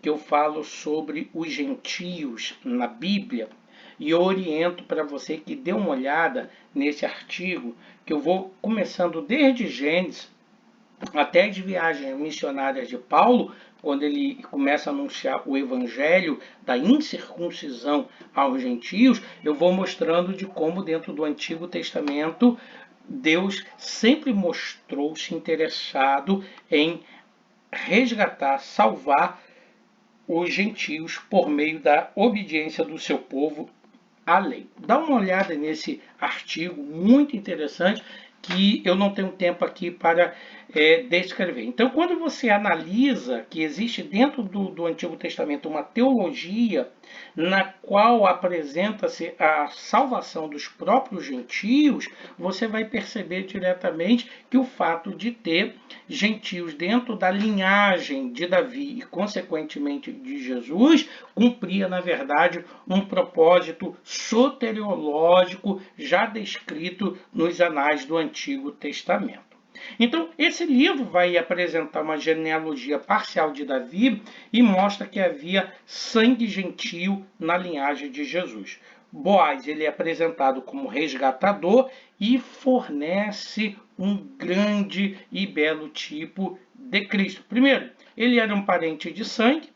que eu falo sobre os gentios na Bíblia. E eu oriento para você que dê uma olhada nesse artigo, que eu vou começando desde Gênesis até as viagens missionárias de Paulo, quando ele começa a anunciar o evangelho da incircuncisão aos gentios, eu vou mostrando de como dentro do Antigo Testamento Deus sempre mostrou-se interessado em resgatar, salvar os gentios por meio da obediência do seu povo à lei. Dá uma olhada nesse artigo muito interessante que eu não tenho tempo aqui para descrever. Então, quando você analisa que existe dentro do Antigo Testamento uma teologia na qual apresenta-se a salvação dos próprios gentios, você vai perceber diretamente que o fato de ter gentios dentro da linhagem de Davi e, consequentemente, de Jesus, cumpria, na verdade, um propósito soteriológico já descrito nos anais do Antigo Testamento. Então, esse livro vai apresentar uma genealogia parcial de Davi e mostra que havia sangue gentio na linhagem de Jesus. Boaz, ele é apresentado como resgatador e fornece um grande e belo tipo de Cristo. Primeiro, ele era um parente de sangue,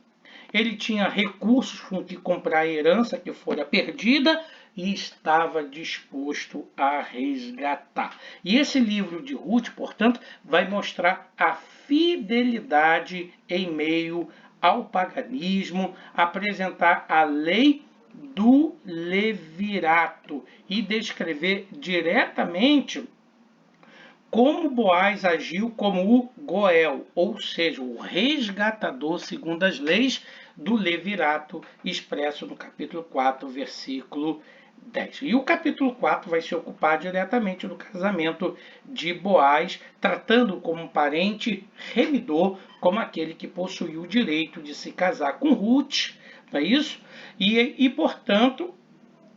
ele tinha recursos com que comprar a herança que fora perdida e estava disposto a resgatar. E esse livro de Ruth, portanto, vai mostrar a fidelidade em meio ao paganismo, apresentar a lei do levirato e descrever diretamente como Boaz agiu como o Goel, ou seja, o resgatador segundo as leis do levirato, expresso no capítulo 4, versículo 10. E o capítulo 4 vai se ocupar diretamente do casamento de Boaz, tratando como um parente remidor, como aquele que possuiu o direito de se casar com Ruth, não é isso? Portanto,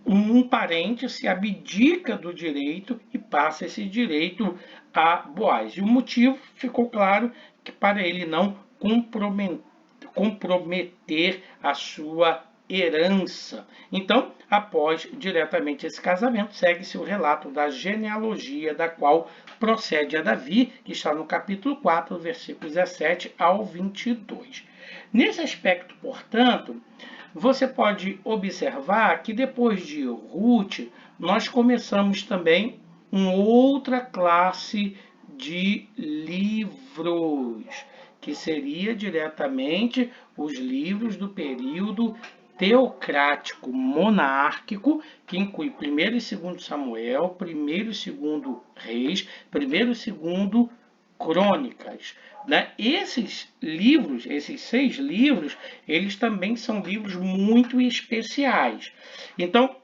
um parente se abdica do direito e passa esse direito a Boaz. E o motivo ficou claro que para ele não comprometer a sua herança. Então, após diretamente esse casamento, segue-se o relato da genealogia da qual procede a Davi, que está no capítulo 4, versículos 17 ao 22. Nesse aspecto, portanto, você pode observar que depois de Ruth, nós começamos também uma outra classe de livros, que seria diretamente os livros do período teocrático monárquico, que inclui 1º e 2º Samuel, 1º e 2º Reis, 1º e 2º Crônicas. Né? Esses livros, esses 6 livros, eles também são livros muito especiais. Então,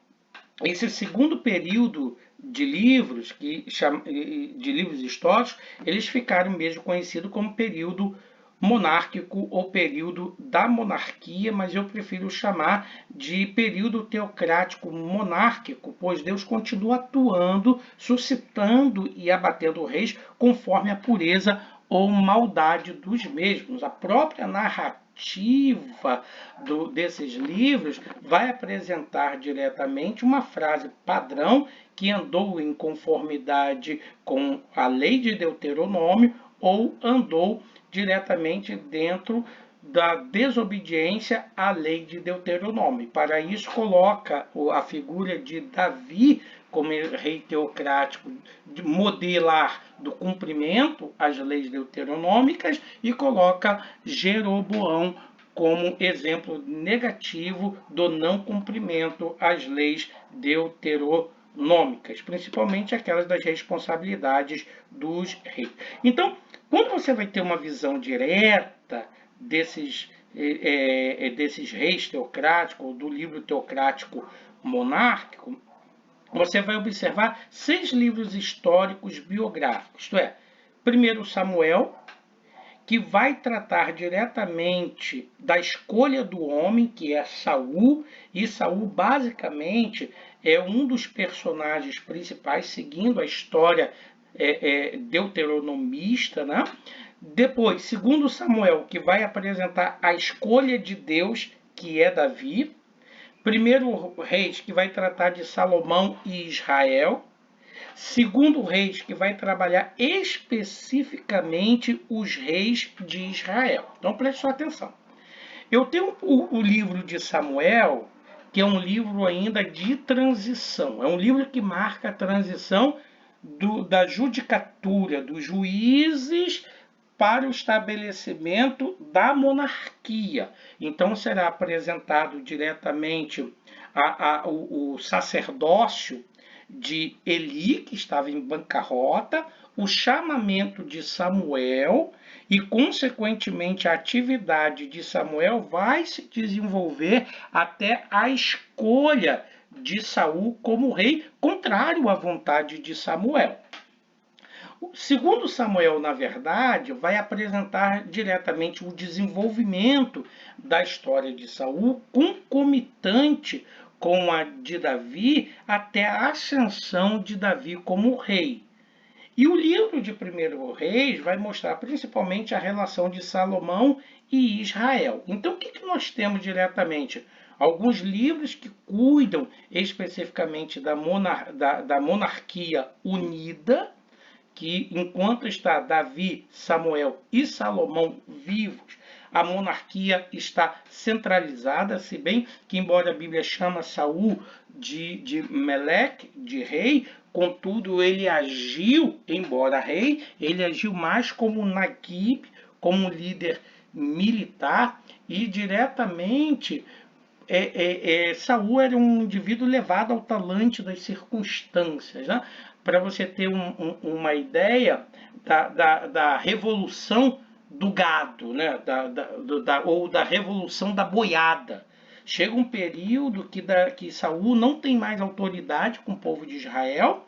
esse segundo período de livros, de livros históricos, eles ficaram mesmo conhecidos como período monárquico ou período da monarquia, mas eu prefiro chamar de período teocrático monárquico, pois Deus continua atuando, suscitando e abatendo reis conforme a pureza ou maldade dos mesmos. A própria narrativa desses livros vai apresentar diretamente uma frase padrão que andou em conformidade com a lei de Deuteronômio ou andou diretamente dentro da desobediência à lei de Deuteronômio. Para isso, coloca a figura de Davi como rei teocrático, de modelar do cumprimento às leis deuteronômicas, e coloca Jeroboão como exemplo negativo do não cumprimento às leis deuteronômicas, principalmente aquelas das responsabilidades dos reis. Então, quando você vai ter uma visão direta desses reis teocráticos, ou do livro teocrático monárquico, você vai observar 6 livros históricos biográficos, isto é, 1º Samuel, que vai tratar diretamente da escolha do homem, que é Saul, e Saul basicamente é um dos personagens principais, seguindo a história deuteronomista, né? Depois, 2º Samuel, que vai apresentar a escolha de Deus, que é Davi. 1º Reis, que vai tratar de Salomão e Israel. 2º Reis, que vai trabalhar especificamente os reis de Israel. Então, preste sua atenção. Eu tenho o livro de Samuel, que é um livro ainda de transição. É um livro que marca a transição da judicatura, dos juízes, para o estabelecimento da monarquia. Então, será apresentado diretamente o sacerdócio de Eli, que estava em bancarrota, o chamamento de Samuel e, consequentemente, a atividade de Samuel vai se desenvolver até a escolha de Saul como rei, contrário à vontade de Samuel. Segundo Samuel, na verdade, vai apresentar diretamente o desenvolvimento da história de Saul, concomitante com a de Davi, até a ascensão de Davi como rei. E o livro de 1 Reis vai mostrar principalmente a relação de Salomão e Israel. Então, o que nós temos diretamente? Alguns livros que cuidam especificamente da monarquia unida, que enquanto está Davi, Samuel e Salomão vivos, a monarquia está centralizada, se bem que, embora a Bíblia chama Saul de Meleque, de rei, contudo ele agiu, embora rei, ele agiu mais como Naguib, como líder militar e diretamente Saul era um indivíduo levado ao talante das circunstâncias. Né? Para você ter uma ideia da revolução do gado, né? Ou da revolução da boiada. Chega um período que Saul não tem mais autoridade com o povo de Israel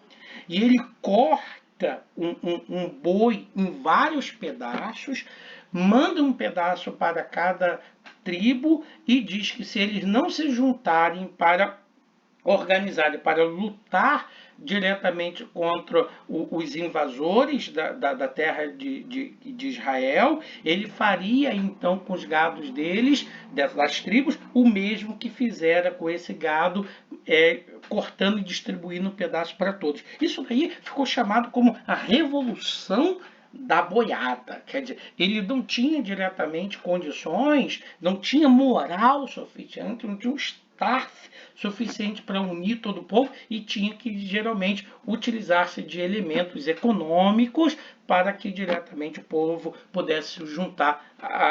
e ele corta um boi em vários pedaços, manda um pedaço para cada tribo e diz que se eles não se juntarem para organizar, para lutar diretamente contra os invasores da terra de Israel, ele faria então com os gados deles, das tribos, o mesmo que fizera com esse gado, cortando e distribuindo um pedaço para todos. Isso daí ficou chamado como a Revolução da boiada. Quer dizer, ele não tinha diretamente condições, não tinha moral suficiente, não tinha um staff suficiente para unir todo o povo e tinha que geralmente utilizar-se de elementos econômicos para que diretamente o povo pudesse se juntar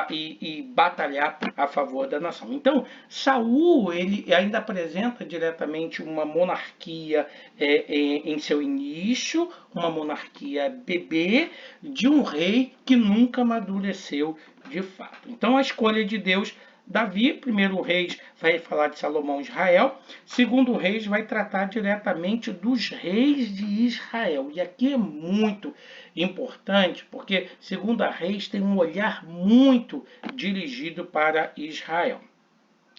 e batalhar a favor da nação. Então, Saul ele ainda apresenta diretamente uma monarquia em seu início, uma monarquia bebê de um rei que nunca amadureceu de fato. Então, a escolha de Deus, Davi, 1 Reis vai falar de Salomão e Israel, 2 Reis vai tratar diretamente dos reis de Israel. E aqui é muito importante, porque 2 Reis tem um olhar muito dirigido para Israel.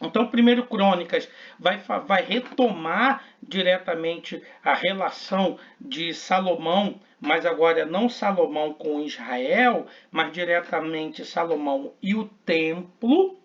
Então, 1 Crônicas vai retomar diretamente a relação de Salomão, mas agora não Salomão com Israel, mas diretamente Salomão e o templo.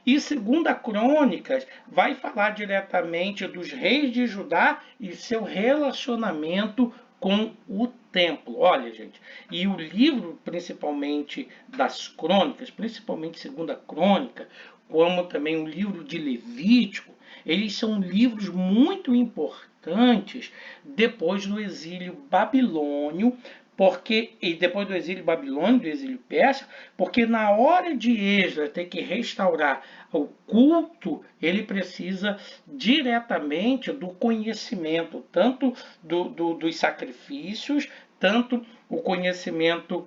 E 2 Crônicas vai falar diretamente dos reis de Judá e seu relacionamento com o templo. Olha, gente, e o livro principalmente das crônicas, principalmente 2 Crônica, como também o livro de Levítico, eles são livros muito importantes depois do exílio babilônio, e depois do exílio babilônio, do exílio persa, porque na hora de Esdras ter que restaurar o culto, ele precisa diretamente do conhecimento, tanto dos sacrifícios, tanto o conhecimento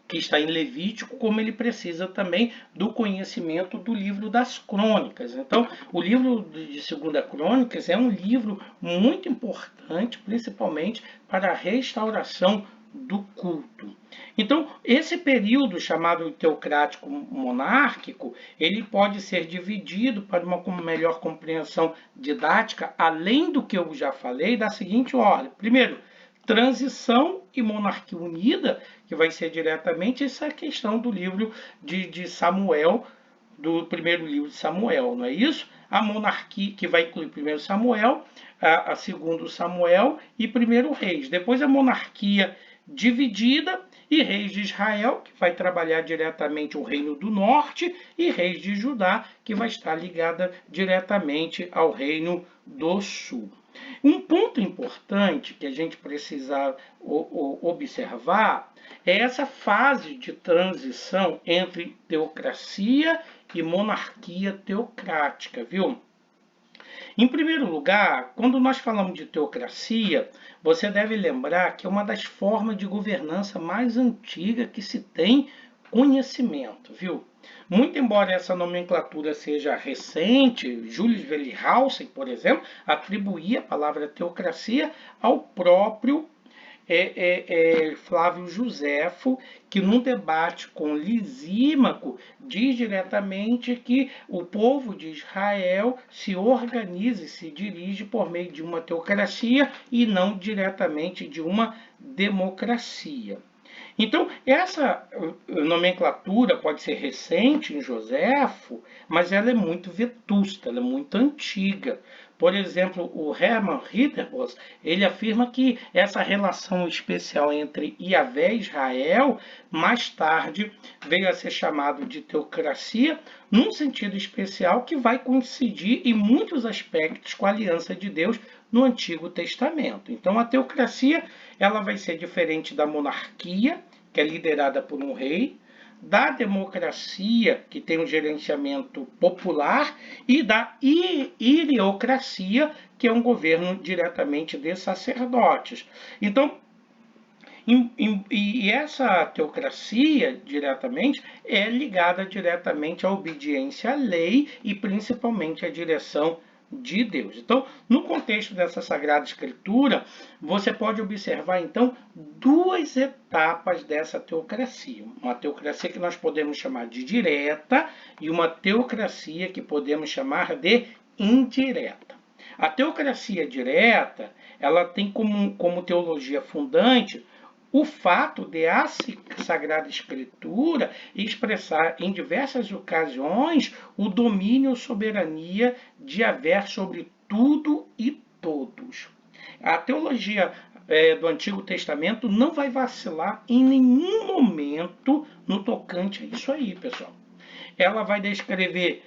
que está em Levítico, como ele precisa também do conhecimento do livro das crônicas. Então, o livro de 2 Crônicas é um livro muito importante, principalmente para a restauração do culto. Então, esse período chamado teocrático monárquico, ele pode ser dividido para uma melhor compreensão didática, além do que eu já falei, da seguinte ordem. Primeiro, transição e monarquia unida, que vai ser diretamente essa questão do livro de Samuel, do primeiro livro de Samuel, não é isso? A monarquia, que vai incluir 1 Samuel, a 2 Samuel e 1 Reis. Depois a monarquia dividida e reis de Israel, que vai trabalhar diretamente o reino do norte, e reis de Judá, que vai estar ligada diretamente ao reino do sul. Um ponto importante que a gente precisa observar é essa fase de transição entre teocracia e monarquia teocrática, viu? Em primeiro lugar, quando nós falamos de teocracia, você deve lembrar que é uma das formas de governança mais antiga que se tem conhecimento, viu? Muito embora essa nomenclatura seja recente, Julius Wellhausen, por exemplo, atribuía a palavra teocracia ao próprio Flávio Joséfo, que num debate com Lisímaco diz diretamente que o povo de Israel se organiza e se dirige por meio de uma teocracia e não diretamente de uma democracia. Então, essa nomenclatura pode ser recente em Joséfo, mas ela é muito vetusta, ela é muito antiga. Por exemplo, o Hermann Ridderbos, ele afirma que essa relação especial entre Yahvé e Israel, mais tarde veio a ser chamado de teocracia, num sentido especial que vai coincidir em muitos aspectos com a aliança de Deus no Antigo Testamento. Então, a teocracia ela vai ser diferente da monarquia, que é liderada por um rei, da democracia, que tem um gerenciamento popular, e da iriocracia, que é um governo diretamente de sacerdotes. Então, e essa teocracia, diretamente, é ligada diretamente à obediência à lei e principalmente à direção de Deus. Então, no contexto dessa Sagrada Escritura, você pode observar, então, duas etapas dessa teocracia. Uma teocracia que nós podemos chamar de direta e uma teocracia que podemos chamar de indireta. A teocracia direta, ela tem como teologia fundante o fato de a Sagrada Escritura expressar em diversas ocasiões o domínio ou soberania de Yahvé sobre tudo e todos. A teologia do Antigo Testamento não vai vacilar em nenhum momento no tocante a isso aí, pessoal. Ela vai descrever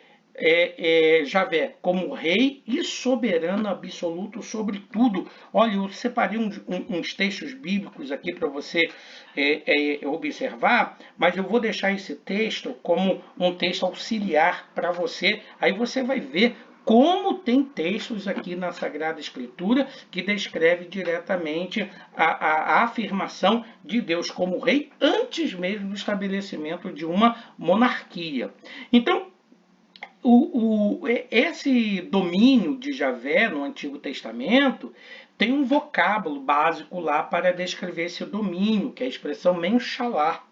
Javé como rei e soberano absoluto sobre tudo. Olha, eu separei uns textos bíblicos aqui para você observar, mas eu vou deixar esse texto como um texto auxiliar para você. Aí você vai ver como tem textos aqui na Sagrada Escritura que descreve diretamente a afirmação de Deus como rei antes mesmo do estabelecimento de uma monarquia. Então, esse domínio de Javé no Antigo Testamento tem um vocábulo básico lá para descrever esse domínio, que é a expressão Menshallá,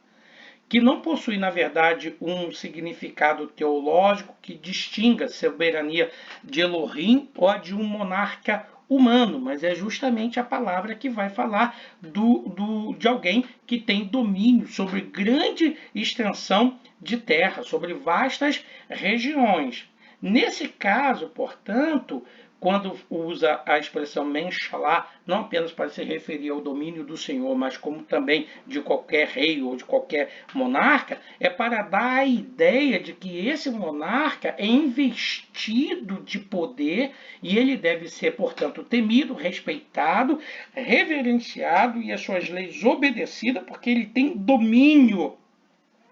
que não possui, na verdade, um significado teológico que distinga a soberania de Elohim ou a de um monarca humano, mas é justamente a palavra que vai falar de alguém que tem domínio sobre grande extensão de terra, sobre vastas regiões. Nesse caso, portanto, quando usa a expressão Menshallá, não apenas para se referir ao domínio do Senhor, mas como também de qualquer rei ou de qualquer monarca, é para dar a ideia de que esse monarca é investido de poder e ele deve ser, portanto, temido, respeitado, reverenciado e as suas leis obedecidas, porque ele tem domínio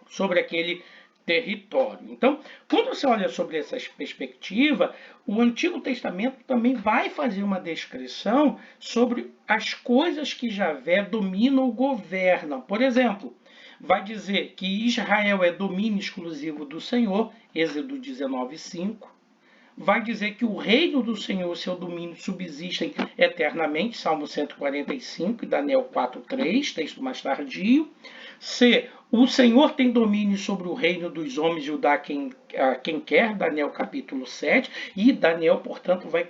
sobre aquele território. Então, quando você olha sobre essa perspectiva, o Antigo Testamento também vai fazer uma descrição sobre as coisas que Javé domina ou governa. Por exemplo, vai dizer que Israel é domínio exclusivo do Senhor, Êxodo 19:5. Vai dizer que o reino do Senhor e seu domínio subsistem eternamente, Salmo 145 e Daniel 4:3, texto mais tardio. C. O Senhor tem domínio sobre o reino dos homens e o dá a quem quer, Daniel capítulo 7, e Daniel, portanto, vai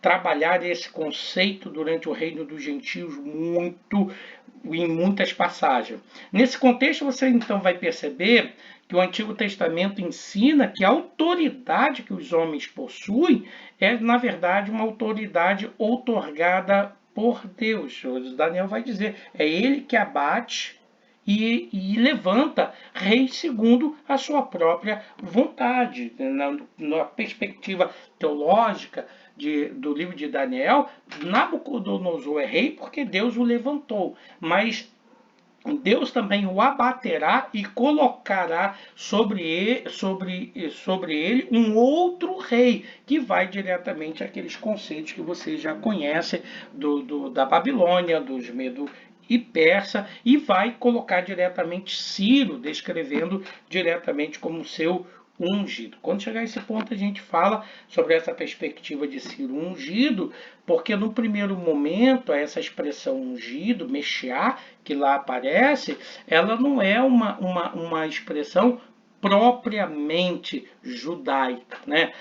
trabalhar esse conceito durante o reino dos gentios em muitas passagens. Nesse contexto, você então vai perceber que o Antigo Testamento ensina que a autoridade que os homens possuem é, na verdade, uma autoridade outorgada por Deus. Daniel vai dizer, é ele que abate e levanta reis segundo a sua própria vontade. Na perspectiva teológica do livro de Daniel, Nabucodonosor é rei porque Deus o levantou, mas Deus também o abaterá e colocará sobre ele um outro rei, que vai diretamente àqueles conceitos que vocês já conhecem da Babilônia, dos Medo e Persa, e vai colocar diretamente Ciro, descrevendo diretamente como seu ungido. Quando chegar a esse ponto, a gente fala sobre essa perspectiva de Ciro ungido, porque no primeiro momento, essa expressão ungido, Mexiá, que lá aparece, ela não é uma expressão propriamente judaica, né?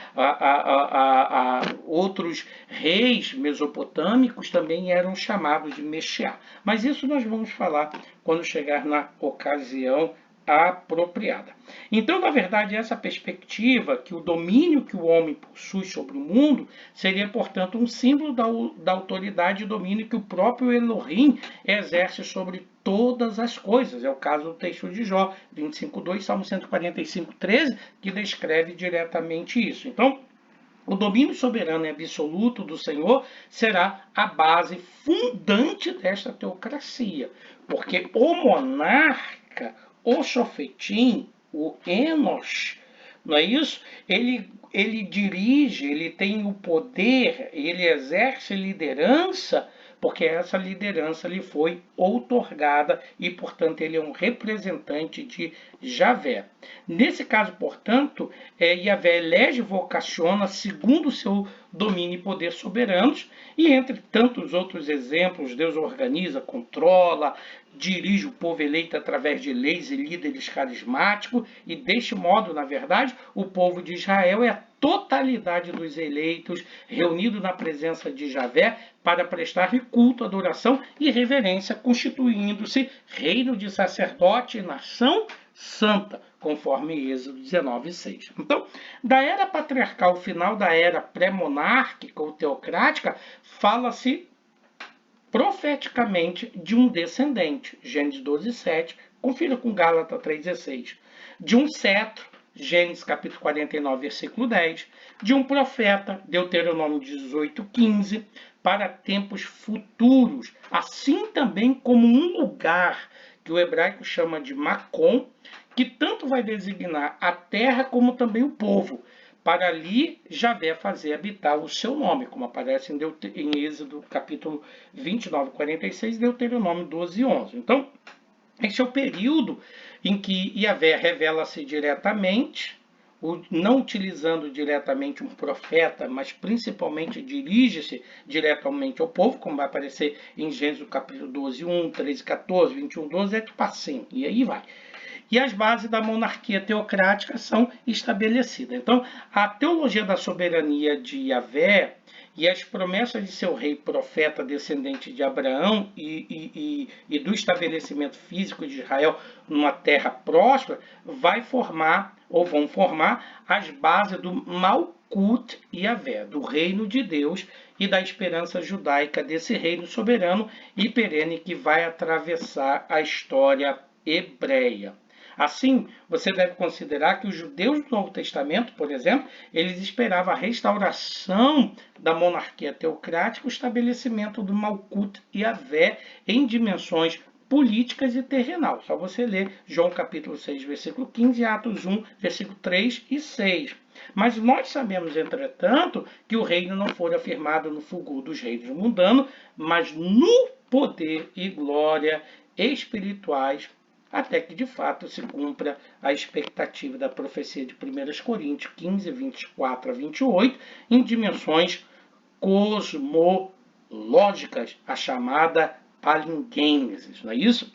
Outros reis mesopotâmicos também eram chamados de Mexiá. Mas isso nós vamos falar quando chegar na ocasião apropriada. Então, na verdade, essa perspectiva que o domínio que o homem possui sobre o mundo seria, portanto, um símbolo da autoridade e domínio que o próprio Elohim exerce sobre todas as coisas. É o caso do texto de Jó 25:2, Salmo 145:13, que descreve diretamente isso. Então, o domínio soberano e absoluto do Senhor será a base fundante desta teocracia, porque o monarca, o Shofetim, o Enosh, não é isso? Ele dirige, ele tem o poder, ele exerce liderança, porque essa liderança lhe foi outorgada e, portanto, ele é um representante de Javé. Nesse caso, portanto, Javé elege e vocaciona segundo o seu domínio e poder soberanos, e entre tantos outros exemplos, Deus organiza, controla, dirige o povo eleito através de leis e líderes carismáticos, e deste modo, na verdade, o povo de Israel é a totalidade dos eleitos reunidos na presença de Javé para prestar culto, adoração e reverência, constituindo-se reino de sacerdote e nação santa, conforme Êxodo 19:6. Então, da era patriarcal, final da era pré-monárquica ou teocrática, fala-se profeticamente de um descendente, Gênesis 12:7, confira com Gálatas 3:16, de um cetro, Gênesis capítulo 49, versículo 10, de um profeta, Deuteronômio 18:15, para tempos futuros, assim também como um lugar que o hebraico chama de Macom, que tanto vai designar a terra como também o povo, para ali Javé fazer habitar o seu nome, como aparece em Êxodo capítulo 29:46, Deuteronômio 12:11. Então, esse é o período em que Javé revela-se diretamente, não utilizando diretamente um profeta, mas principalmente dirige-se diretamente ao povo, como vai aparecer em Gênesis capítulo 12:1, 13:14, 21:12, é tipo assim, e aí vai. E as bases da monarquia teocrática são estabelecidas. Então, a teologia da soberania de Javé e as promessas de seu rei profeta descendente de Abraão e do estabelecimento físico de Israel numa terra próspera vai formar ou vão formar as bases do Malkut Javé, do reino de Deus e da esperança judaica desse reino soberano e perene que vai atravessar a história hebreia. Assim, você deve considerar que os judeus do Novo Testamento, por exemplo, eles esperavam a restauração da monarquia teocrática, o estabelecimento do Malkut Javé em dimensões políticas e terrenal. Só você ler João capítulo 6, versículo 15 e Atos 1, versículo 3 e 6. Mas nós sabemos, entretanto, que o reino não foi afirmado no fulgor dos reinos mundanos, mas no poder e glória espirituais, até que de fato se cumpra a expectativa da profecia de 1 Coríntios 15, 24 a 28, em dimensões cosmológicas, a chamada palingênesis, não é isso?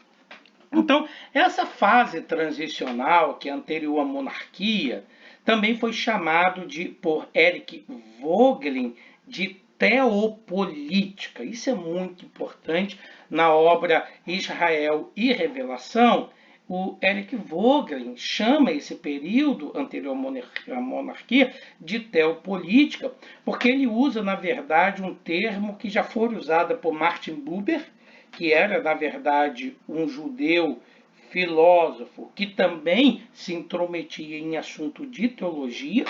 Então, essa fase transicional, que é anterior à monarquia, também foi chamado por Eric Voegelin de teopolítica. Isso é muito importante na obra Israel e Revelação. O Eric Voegelin chama esse período anterior à monarquia de teopolítica, porque ele usa, na verdade, um termo que já foi usado por Martin Buber, que era, na verdade, um judeu filósofo que também se intrometia em assunto de teologia,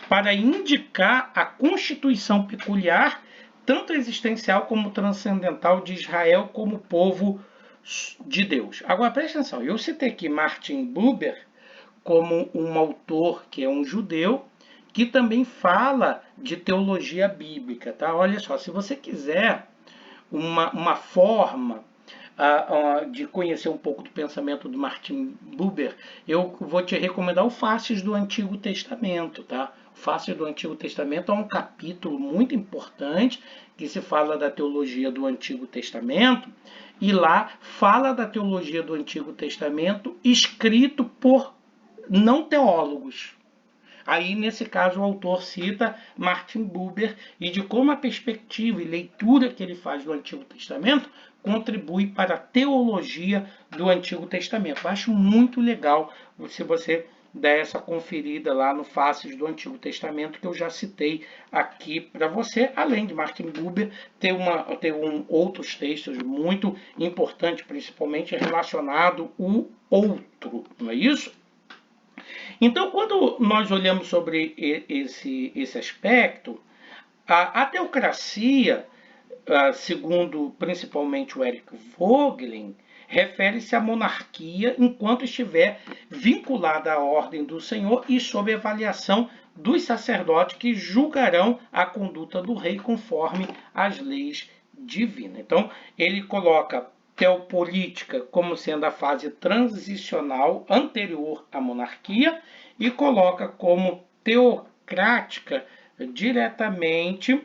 para indicar a constituição peculiar, tanto existencial como transcendental, de Israel como povo de Deus. Agora, presta atenção, eu citei aqui Martin Buber como um autor que é um judeu, que também fala de teologia bíblica. Tá? Olha só, se você quiser uma forma de conhecer um pouco do pensamento do Martin Buber, eu vou te recomendar o Faces do Antigo Testamento, tá? O Faces do Antigo Testamento é um capítulo muito importante que se fala da teologia do Antigo Testamento, e lá fala da teologia do Antigo Testamento escrito por não teólogos. Aí, nesse caso, o autor cita Martin Buber e de como a perspectiva e leitura que ele faz do Antigo Testamento contribui para a teologia do Antigo Testamento. Eu acho muito legal se você der essa conferida lá no Faces do Antigo Testamento, que eu já citei aqui para você, além de Martin Buber, ter outros textos muito importantes, principalmente relacionado ao outro, não é isso? Então, quando nós olhamos sobre esse aspecto, a teocracia, segundo principalmente o Eric Voegelin, refere-se à monarquia enquanto estiver vinculada à ordem do Senhor e sob avaliação dos sacerdotes que julgarão a conduta do rei conforme as leis divinas. Então, ele coloca teopolítica como sendo a fase transicional anterior à monarquia e coloca como teocrática diretamente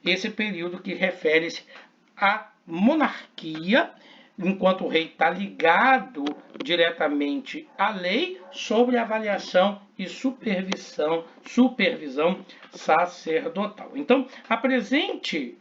esse período que refere-se à monarquia, enquanto o rei está ligado diretamente à lei, sobre avaliação e supervisão sacerdotal. Então, a presente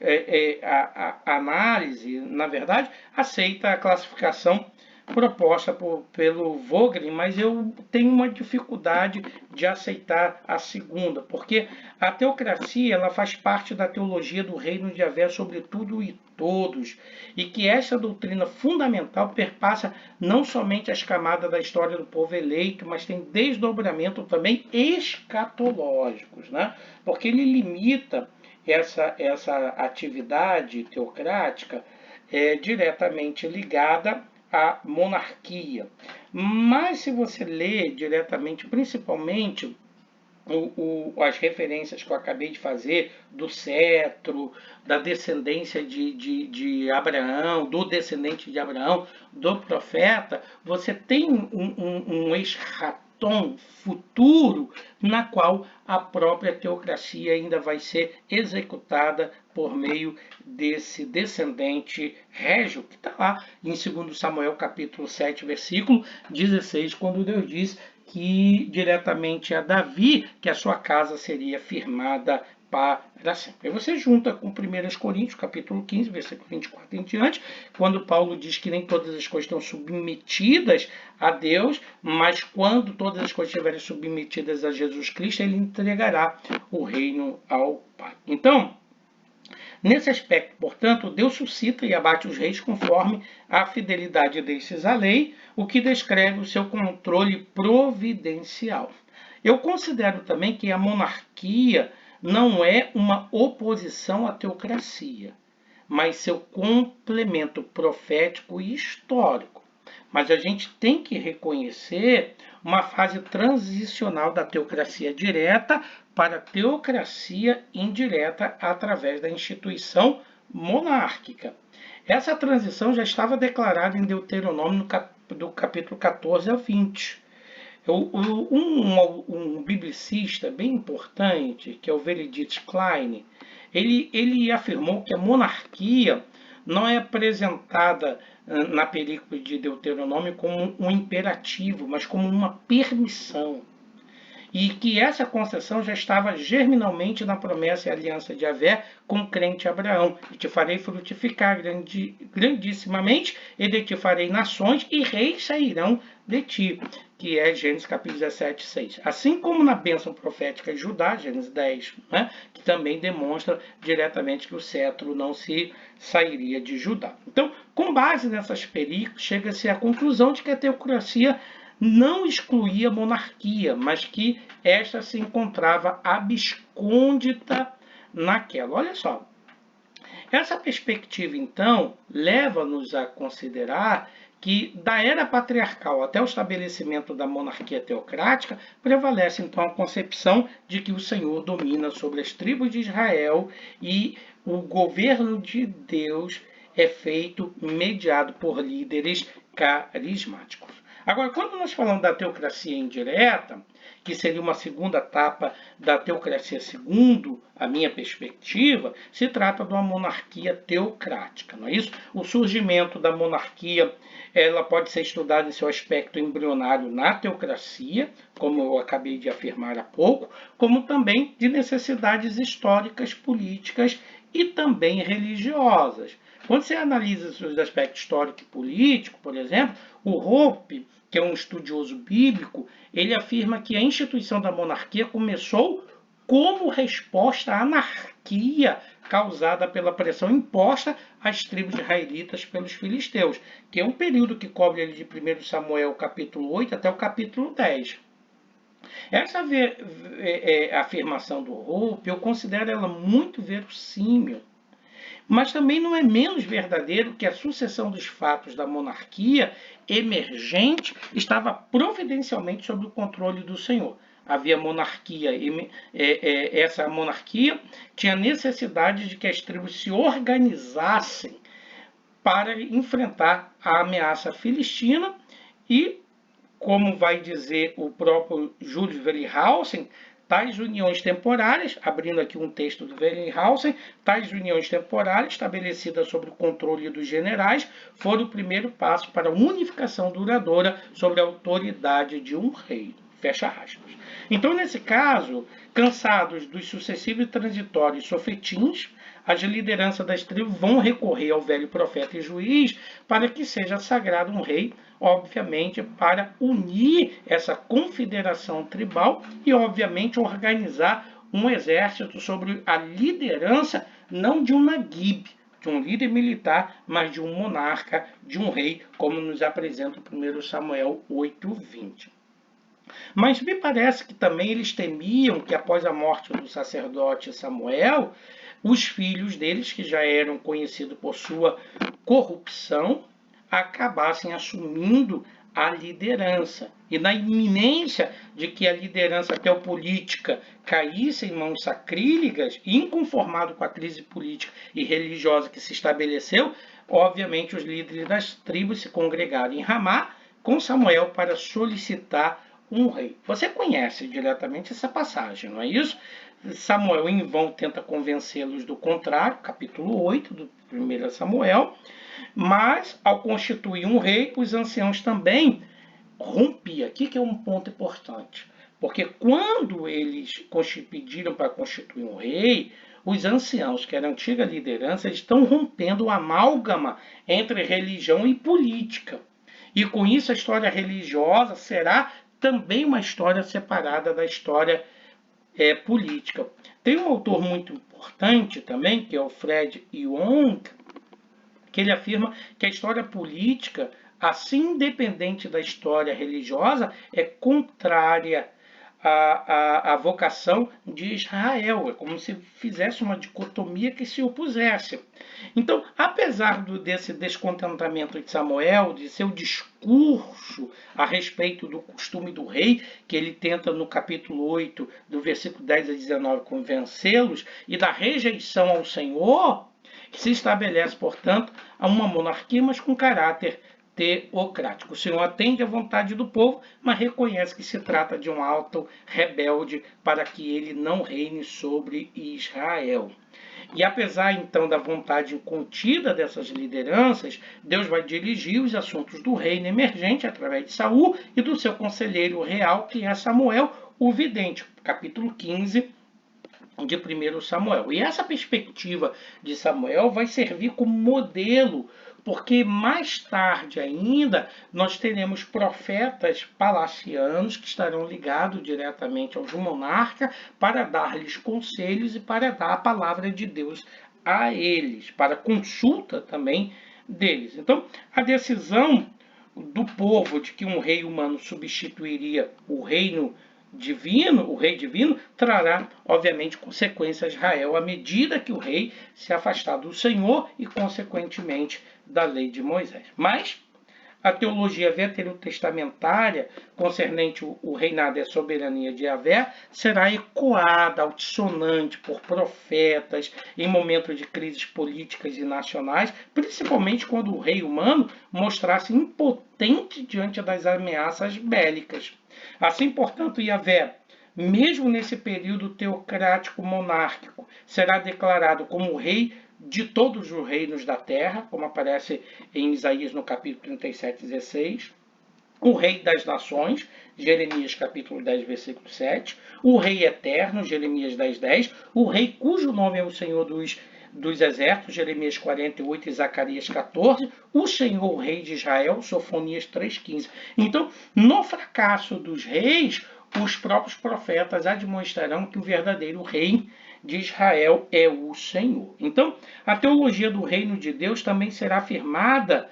a análise, na verdade, aceita a classificação proposta pelo Voegelin, mas eu tenho uma dificuldade de aceitar a segunda, porque a teocracia ela faz parte da teologia do reino de Yahvé sobre tudo e todos, e que essa doutrina fundamental perpassa não somente as camadas da história do povo eleito, mas tem desdobramento também escatológicos, né? Porque ele limita essa atividade teocrática diretamente ligada a monarquia. Mas se você lê diretamente, principalmente as referências que eu acabei de fazer do cetro, da descendência de Abraão, do descendente de Abraão, do profeta, você tem um eschaton futuro na qual a própria teocracia ainda vai ser executada por meio desse descendente régio, que está lá em 2 Samuel capítulo 7, versículo 16, quando Deus diz que diretamente a Davi, que a sua casa seria firmada para sempre. Aí você junta com 1 Coríntios, capítulo 15, versículo 24 em diante, quando Paulo diz que nem todas as coisas estão submetidas a Deus, mas quando todas as coisas estiverem submetidas a Jesus Cristo, ele entregará o reino ao Pai. Então, nesse aspecto, portanto, Deus suscita e abate os reis conforme a fidelidade desses à lei, o que descreve o seu controle providencial. Eu considero também que a monarquia não é uma oposição à teocracia, mas seu complemento profético e histórico. Mas a gente tem que reconhecer uma fase transicional da teocracia direta para a teocracia indireta através da instituição monárquica. Essa transição já estava declarada em Deuteronômio do capítulo 14 ao 20. Um biblicista bem importante, que é o Meredith Kline, ele afirmou que a monarquia não é apresentada na perícope de Deuteronômio como um imperativo, mas como uma permissão. E que essa concessão já estava germinalmente na promessa e aliança de Yahvé com o crente Abraão. E te farei frutificar grandissimamente, e de ti farei nações, e reis sairão de ti. Que é Gênesis capítulo 17, 6. Assim como na bênção profética de Judá, Gênesis 10, né, que também demonstra diretamente que o cetro não se sairia de Judá. Então, com base nessas perícopas, chega-se à conclusão de que a teocracia não excluía a monarquia, mas que esta se encontrava abscôndita naquela. Olha só, essa perspectiva, então, leva-nos a considerar que da era patriarcal até o estabelecimento da monarquia teocrática, prevalece então a concepção de que o Senhor domina sobre as tribos de Israel e o governo de Deus é feito mediado por líderes carismáticos. Agora, quando nós falamos da teocracia indireta, que seria uma segunda etapa da teocracia segundo a minha perspectiva, se trata de uma monarquia teocrática, não é isso? O surgimento da monarquia, ela pode ser estudada em seu aspecto embrionário na teocracia, como eu acabei de afirmar há pouco, como também de necessidades históricas, políticas e também religiosas. Quando você analisa os aspectos histórico e político, por exemplo, o Hoppe, que é um estudioso bíblico, ele afirma que a instituição da monarquia começou como resposta à anarquia causada pela pressão imposta às tribos israelitas pelos filisteus, que é um período que cobre ali de 1 Samuel capítulo 8 até o capítulo 10. Essa afirmação do Hoppe, eu considero ela muito verossímil, mas também não é menos verdadeiro que a sucessão dos fatos da monarquia emergente estava providencialmente sob o controle do Senhor. Havia monarquia, essa monarquia tinha necessidade de que as tribos se organizassem para enfrentar a ameaça filistina e, como vai dizer o próprio Julius Wellhausen, tais uniões temporárias, abrindo aqui um texto do Wellhausen, tais uniões temporárias estabelecidas sob o controle dos generais foram o primeiro passo para a unificação duradoura sobre a autoridade de um rei. Fecha aspas. Então, nesse caso, cansados dos sucessivos e transitórios sofretins, as lideranças das tribos vão recorrer ao velho profeta e juiz para que seja sagrado um rei, obviamente, para unir essa confederação tribal e, obviamente, organizar um exército sobre a liderança não de um Naguib, de um líder militar, mas de um monarca, de um rei, como nos apresenta o 1 Samuel 8:20. Mas me parece que também eles temiam que, após a morte do sacerdote Samuel, os filhos deles, que já eram conhecidos por sua corrupção, acabassem assumindo a liderança. E na iminência de que a liderança teopolítica caísse em mãos sacrílegas, inconformado com a crise política e religiosa que se estabeleceu, obviamente os líderes das tribos se congregaram em Ramá com Samuel para solicitar um rei. Você conhece diretamente essa passagem, não é isso? Samuel em vão tenta convencê-los do contrário, capítulo 8 do 1 Samuel, mas ao constituir um rei, os anciãos também rompiam. Aqui que é um ponto importante, porque quando eles pediram para constituir um rei, os anciãos, que era a antiga liderança, estão rompendo o amálgama entre religião e política. E com isso a história religiosa será também uma história separada da história política. Tem um autor muito importante também, que é o Fred Young, que ele afirma que a história política, assim independente da história religiosa, é contrária à vocação de Israel. É como se fizesse uma dicotomia que se opusesse. Então, apesar desse descontentamento de Samuel, de seu discurso a respeito do costume do rei, que ele tenta no capítulo 8, do versículo 10 a 19, convencê-los, e da rejeição ao Senhor, se estabelece, portanto, uma monarquia, mas com caráter teocrático. O Senhor atende à vontade do povo, mas reconhece que se trata de um alto rebelde para que ele não reine sobre Israel. E apesar, então, da vontade incontida dessas lideranças, Deus vai dirigir os assuntos do reino emergente através de Saul e do seu conselheiro real, que é Samuel, o vidente, capítulo 15 de 1 Samuel. E essa perspectiva de Samuel vai servir como modelo, porque mais tarde ainda nós teremos profetas palacianos que estarão ligados diretamente aos monarcas para dar-lhes conselhos e para dar a palavra de Deus a eles, para consulta também deles. Então, a decisão do povo de que um rei humano substituiria o reino divino, o rei divino, trará, obviamente, consequências a Israel à medida que o rei se afastar do Senhor e, consequentemente, da lei de Moisés. Mas a teologia veterotestamentária concernente o reinado e a soberania de Yahvé será ecoada, altissonante por profetas em momentos de crises políticas e nacionais, principalmente quando o rei humano mostrasse impotente diante das ameaças bélicas. Assim, portanto, Yahvé, mesmo nesse período teocrático monárquico, será declarado como o rei de todos os reinos da terra, como aparece em Isaías no capítulo 37:16, o rei das nações, Jeremias capítulo 10, versículo 7, o rei eterno, Jeremias 10:10, o rei cujo nome é o Senhor dos exércitos, Jeremias 48 e Zacarias 14, o Senhor rei de Israel, Sofonias 3:15. Então, no fracasso dos reis, os próprios profetas admoestarão que o verdadeiro rei de Israel é o Senhor. Então, a teologia do reino de Deus também será afirmada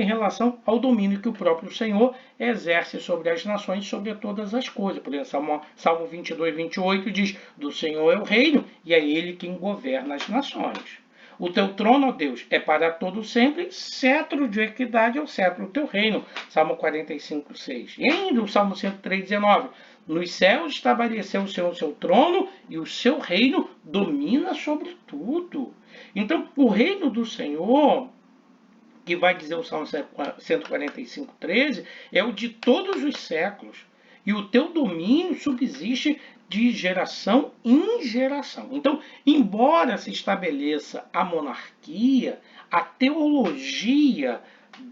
em relação ao domínio que o próprio Senhor exerce sobre as nações, sobre todas as coisas. Por exemplo, Salmo 22:28 diz: do Senhor é o reino e é ele quem governa as nações. O teu trono, ó Deus, é para todo sempre, cetro de equidade é o cetro do teu reino. Salmo 45:6. E ainda o Salmo 103:19. Nos céus estabeleceu o Senhor o seu trono e o seu reino domina sobre tudo. Então, o reino do Senhor, que vai dizer o Salmo 145:13, é o de todos os séculos. E o teu domínio subsiste de geração em geração. Então, embora se estabeleça a monarquia, a teologia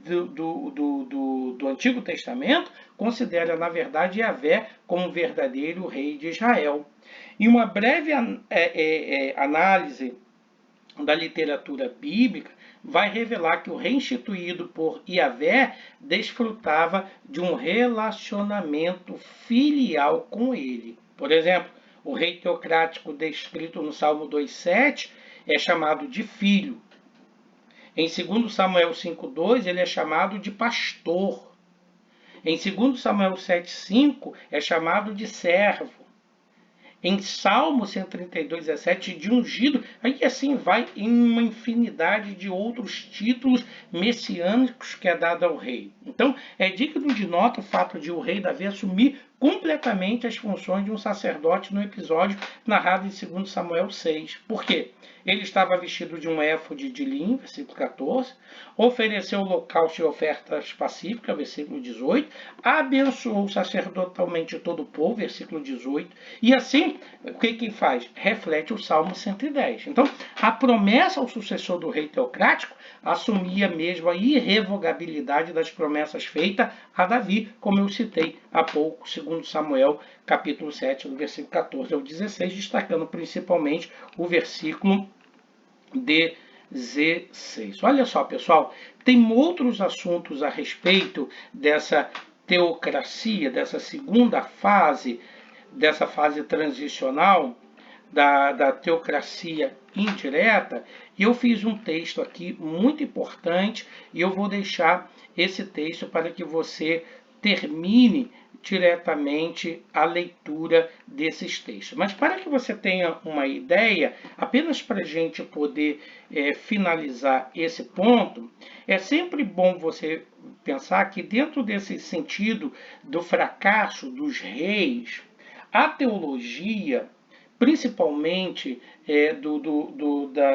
do Antigo Testamento considera, na verdade, Yahvé como verdadeiro rei de Israel. E uma breve análise da literatura bíblica vai revelar que o rei instituído por Yahvé desfrutava de um relacionamento filial com ele. Por exemplo, o rei teocrático descrito no Salmo 2:7 é chamado de filho. Em 2 Samuel 5:2 ele é chamado de pastor. Em 2 Samuel 7:5 é chamado de servo. Em Salmo 132:17, de ungido, aí assim vai em uma infinidade de outros títulos messiânicos que é dado ao rei. Então, é digno de nota o fato de o rei Davi assumir completamente as funções de um sacerdote no episódio narrado em 2 Samuel 6. Por quê? Ele estava vestido de um éfode de linho, versículo 14, ofereceu holocausto e ofertas pacíficas, versículo 18, abençoou sacerdotalmente todo o povo, versículo 18, e assim, o que faz? Reflete o Salmo 110. Então, a promessa ao sucessor do rei teocrático assumia mesmo a irrevogabilidade das promessas feitas a Davi, como eu citei há pouco, 2 Samuel, capítulo 7, do versículo 14 ao 16, destacando principalmente o versículo 16. Olha só, pessoal, tem outros assuntos a respeito dessa teocracia, dessa segunda fase, dessa fase transicional, da teocracia indireta, e eu fiz um texto aqui muito importante e eu vou deixar esse texto para que você termine diretamente a leitura desses textos. Mas para que você tenha uma ideia, apenas para a gente poder finalizar esse ponto, é sempre bom você pensar que dentro desse sentido do fracasso dos reis, a teologia, principalmente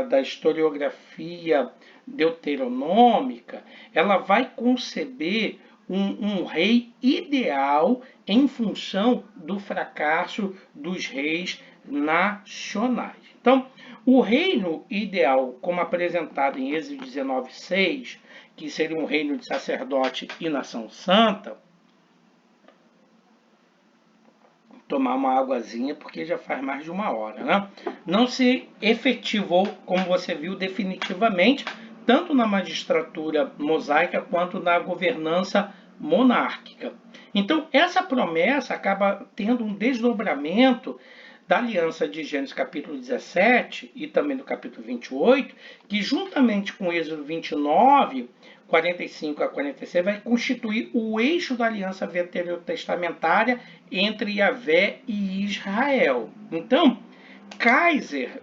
da historiografia deuteronômica, ela vai conceber um rei ideal em função do fracasso dos reis nacionais. Então, o reino ideal, como apresentado em Êxodo 19:6, que seria um reino de sacerdote e nação santa, tomar uma águazinha porque já faz mais de uma hora, né? Não se efetivou, como você viu, definitivamente, tanto na magistratura mosaica quanto na governança monárquica. Então, essa promessa acaba tendo um desdobramento da aliança de Gênesis capítulo 17 e também do capítulo 28, que juntamente com Êxodo 29, 45 a 46, vai constituir o eixo da aliança veterotestamentária entre Yahvé e Israel. Então, Kaiser,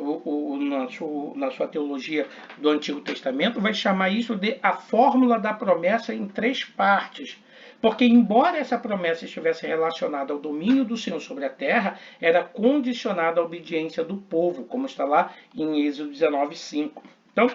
na sua teologia do Antigo Testamento, vai chamar isso de a fórmula da promessa em 3 partes. Porque, embora essa promessa estivesse relacionada ao domínio do Senhor sobre a terra, era condicionada à obediência do povo, como está lá em Êxodo 19:5. Então,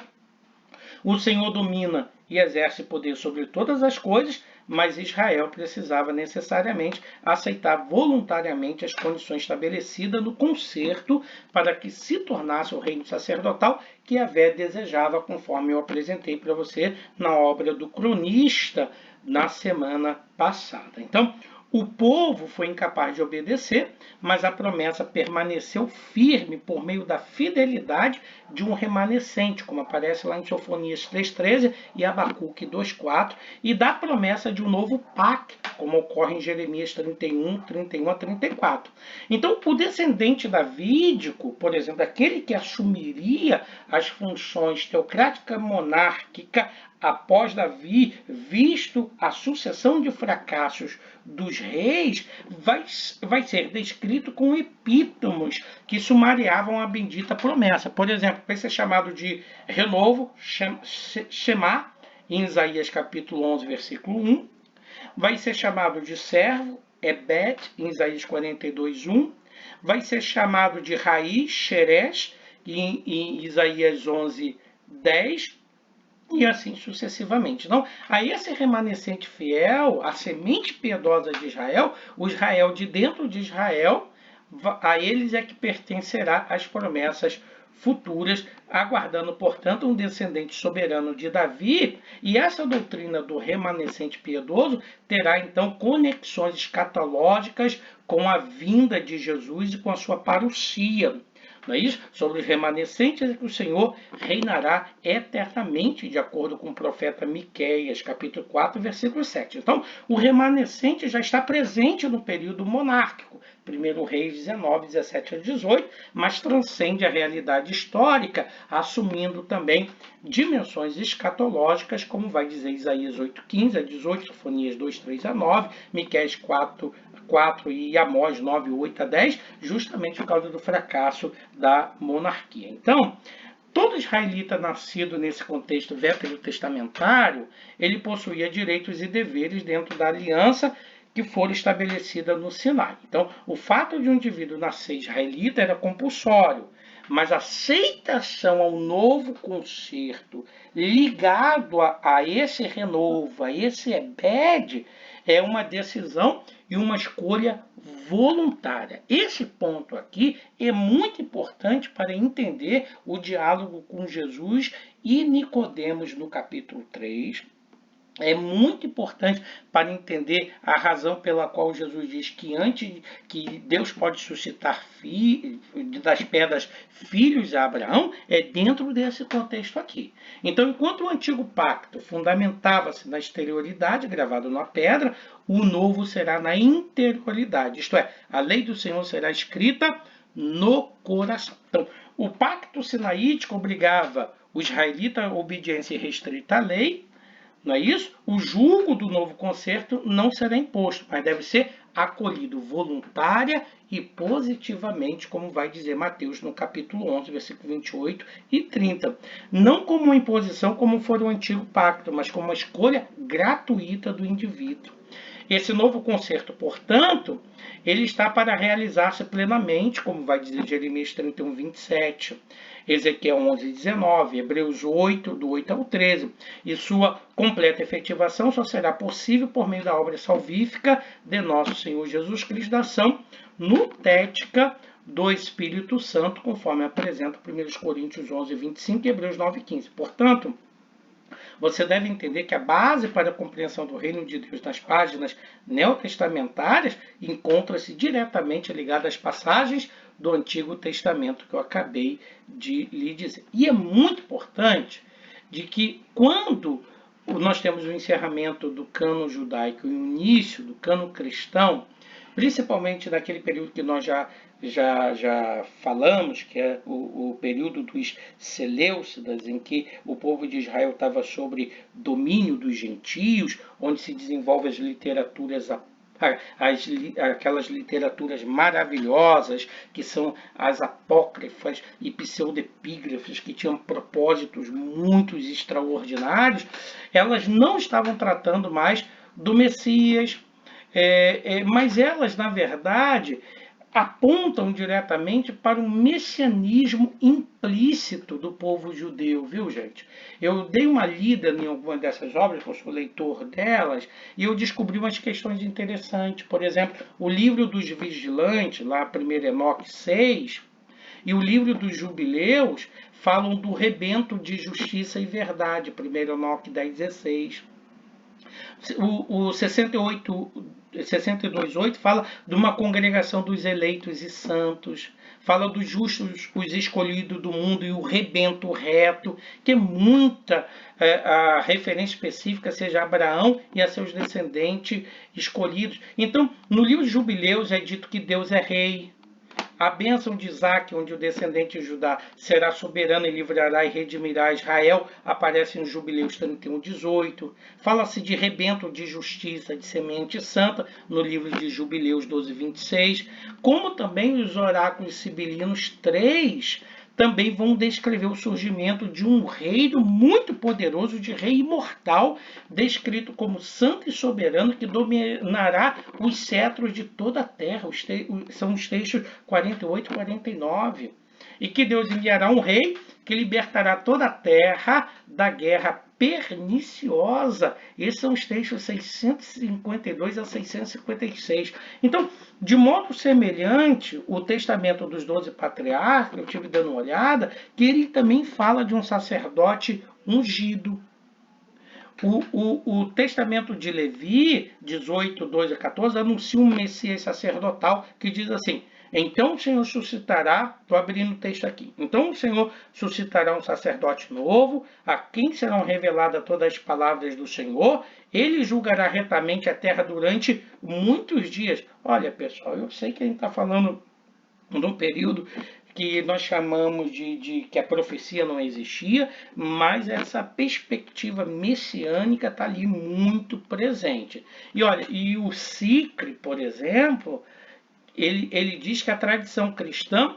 o Senhor domina e exerce poder sobre todas as coisas, mas Israel precisava necessariamente aceitar voluntariamente as condições estabelecidas no concerto para que se tornasse o reino sacerdotal que Yahvé desejava, conforme eu apresentei para você na obra do cronista na semana passada. Então, o povo foi incapaz de obedecer, mas a promessa permaneceu firme por meio da fidelidade de um remanescente, como aparece lá em Sofonias 3:13 e Abacuque 2:4, e da promessa de um novo pacto, como ocorre em Jeremias 31 a 34. Então, o descendente davídico, por exemplo, aquele que assumiria as funções teocrática monárquica após Davi, visto a sucessão de fracassos dos reis, vai ser descrito com epítomos que sumariavam a bendita promessa. Por exemplo, vai ser chamado de renovo, Shema, em Isaías capítulo 11, versículo 1. Vai ser chamado de servo, Ebed, em Isaías 42:1. Vai ser chamado de raiz, Xeresh, em Isaías 11:10. E assim sucessivamente. Então, a esse remanescente fiel, a semente piedosa de Israel, o Israel de dentro de Israel, a eles é que pertencerá as promessas futuras, aguardando, portanto, um descendente soberano de Davi, e essa doutrina do remanescente piedoso terá, então, conexões escatológicas com a vinda de Jesus e com a sua parousia. Não é isso? Sobre os remanescentes é que o Senhor reinará eternamente, de acordo com o profeta Miqueias, capítulo 4, versículo 7. Então, o remanescente já está presente no período monárquico, 1 Reis 19, 17 a 18, mas transcende a realidade histórica, assumindo também dimensões escatológicas, como vai dizer Isaías 8:15 a 18, Sofonias 2:3 a 9, Miqueias 4 e Amós 9, 8 a 10, justamente por causa do fracasso da monarquia. Então, todo israelita nascido nesse contexto veterotestamentário, ele possuía direitos e deveres dentro da aliança que for estabelecida no Sinai. Então, o fato de um indivíduo nascer israelita era compulsório, mas a aceitação ao novo concerto ligado a esse renovo, a esse Ebed, é uma decisão e uma escolha voluntária. Esse ponto aqui é muito importante para entender o diálogo com Jesus e Nicodemos no capítulo 3. É muito importante para entender a razão pela qual Jesus diz que antes que Deus pode suscitar das pedras filhos a Abraão, é dentro desse contexto aqui. Então, enquanto o antigo pacto fundamentava-se na exterioridade, gravado na pedra, o novo será na interioridade, isto é, a lei do Senhor será escrita no coração. Então, o pacto sinaítico obrigava o israelita a obediência restrita à lei. Não é isso? O jugo do novo concerto não será imposto, mas deve ser acolhido voluntária e positivamente, como vai dizer Mateus no capítulo 11, versículo 28 e 30. Não como uma imposição como foi o antigo pacto, mas como uma escolha gratuita do indivíduo. Esse novo concerto, portanto, ele está para realizar-se plenamente, como vai dizer Jeremias 31, 27, Ezequiel 11, 19, Hebreus 8, do 8 ao 13. E sua completa efetivação só será possível por meio da obra salvífica de nosso Senhor Jesus Cristo, da ação nutética do Espírito Santo, conforme apresenta 1 Coríntios 11, 25 e Hebreus 9, 15. Portanto, você deve entender que a base para a compreensão do reino de Deus nas páginas neotestamentárias encontra-se diretamente ligada às passagens do Antigo Testamento que eu acabei de lhe dizer. E é muito importante de que quando nós temos o encerramento do cano judaico e o início do cano cristão, principalmente naquele período que nós já falamos, que é o período dos Seleucidas, em que o povo de Israel estava sob domínio dos gentios, onde se desenvolvem as literaturas aquelas literaturas maravilhosas que são as apócrifas e pseudepígrafes, que tinham propósitos muito extraordinários, elas não estavam tratando mais do Messias, mas elas, na verdade, apontam diretamente para o messianismo implícito do povo judeu, viu, gente? Eu dei uma lida em algumas dessas obras, que eu sou leitor delas, e eu descobri umas questões interessantes. Por exemplo, o livro dos Vigilantes, lá 1 Enoque 6, e o livro dos Jubileus falam do rebento de justiça e verdade, 1 Enoque 10,16. O 62,8 fala de uma congregação dos eleitos e santos, fala dos justos, os escolhidos do mundo e o rebento reto, que é muita a referência específica seja Abraão e a seus descendentes escolhidos. Então, no livro de Jubileus é dito que Deus é rei. A bênção de Isaac, onde o descendente de Judá será soberano e livrará e redimirá Israel, aparece no Jubileus 31:18. Fala-se de rebento de justiça, de semente santa, no livro de Jubileus 12:26. Como também os oráculos sibilinos 3 também vão descrever o surgimento de um reino muito poderoso, de rei imortal, descrito como santo e soberano, que dominará os cetros de toda a terra. São os textos 48 e 49. E que Deus enviará um rei que libertará toda a terra da guerra perniciosa. Esses são os textos 652 a 656. Então, de modo semelhante, o testamento dos 12 patriarcas, eu tive dando uma olhada, que ele também fala de um sacerdote ungido. O testamento de Levi, 18, 2 a 14, anuncia um Messias sacerdotal que diz assim: então o Senhor suscitará, estou abrindo o texto aqui, então o Senhor suscitará um sacerdote novo, a quem serão reveladas todas as palavras do Senhor, ele julgará retamente a terra durante muitos dias. Olha, pessoal, eu sei que a gente está falando de um período que nós chamamos de que a profecia não existia, mas essa perspectiva messiânica está ali muito presente. E olha, e o Sicre, por exemplo, ele diz que a tradição cristã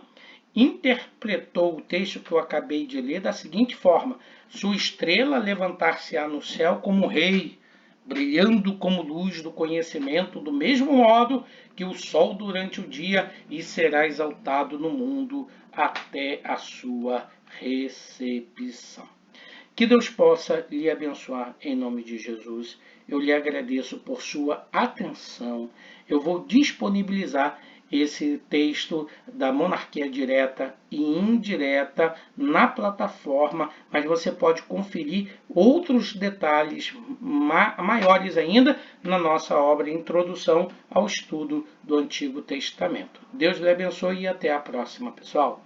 interpretou o texto que eu acabei de ler da seguinte forma: sua estrela levantar-se-á no céu como rei, brilhando como luz do conhecimento, do mesmo modo que o sol durante o dia, e será exaltado no mundo até a sua recepção. Que Deus possa lhe abençoar em nome de Jesus. Eu lhe agradeço por sua atenção. Eu vou disponibilizar esse texto da monarquia direta e indireta na plataforma, mas você pode conferir outros detalhes maiores ainda na nossa obra Introdução ao Estudo do Antigo Testamento. Deus lhe abençoe e até a próxima, pessoal.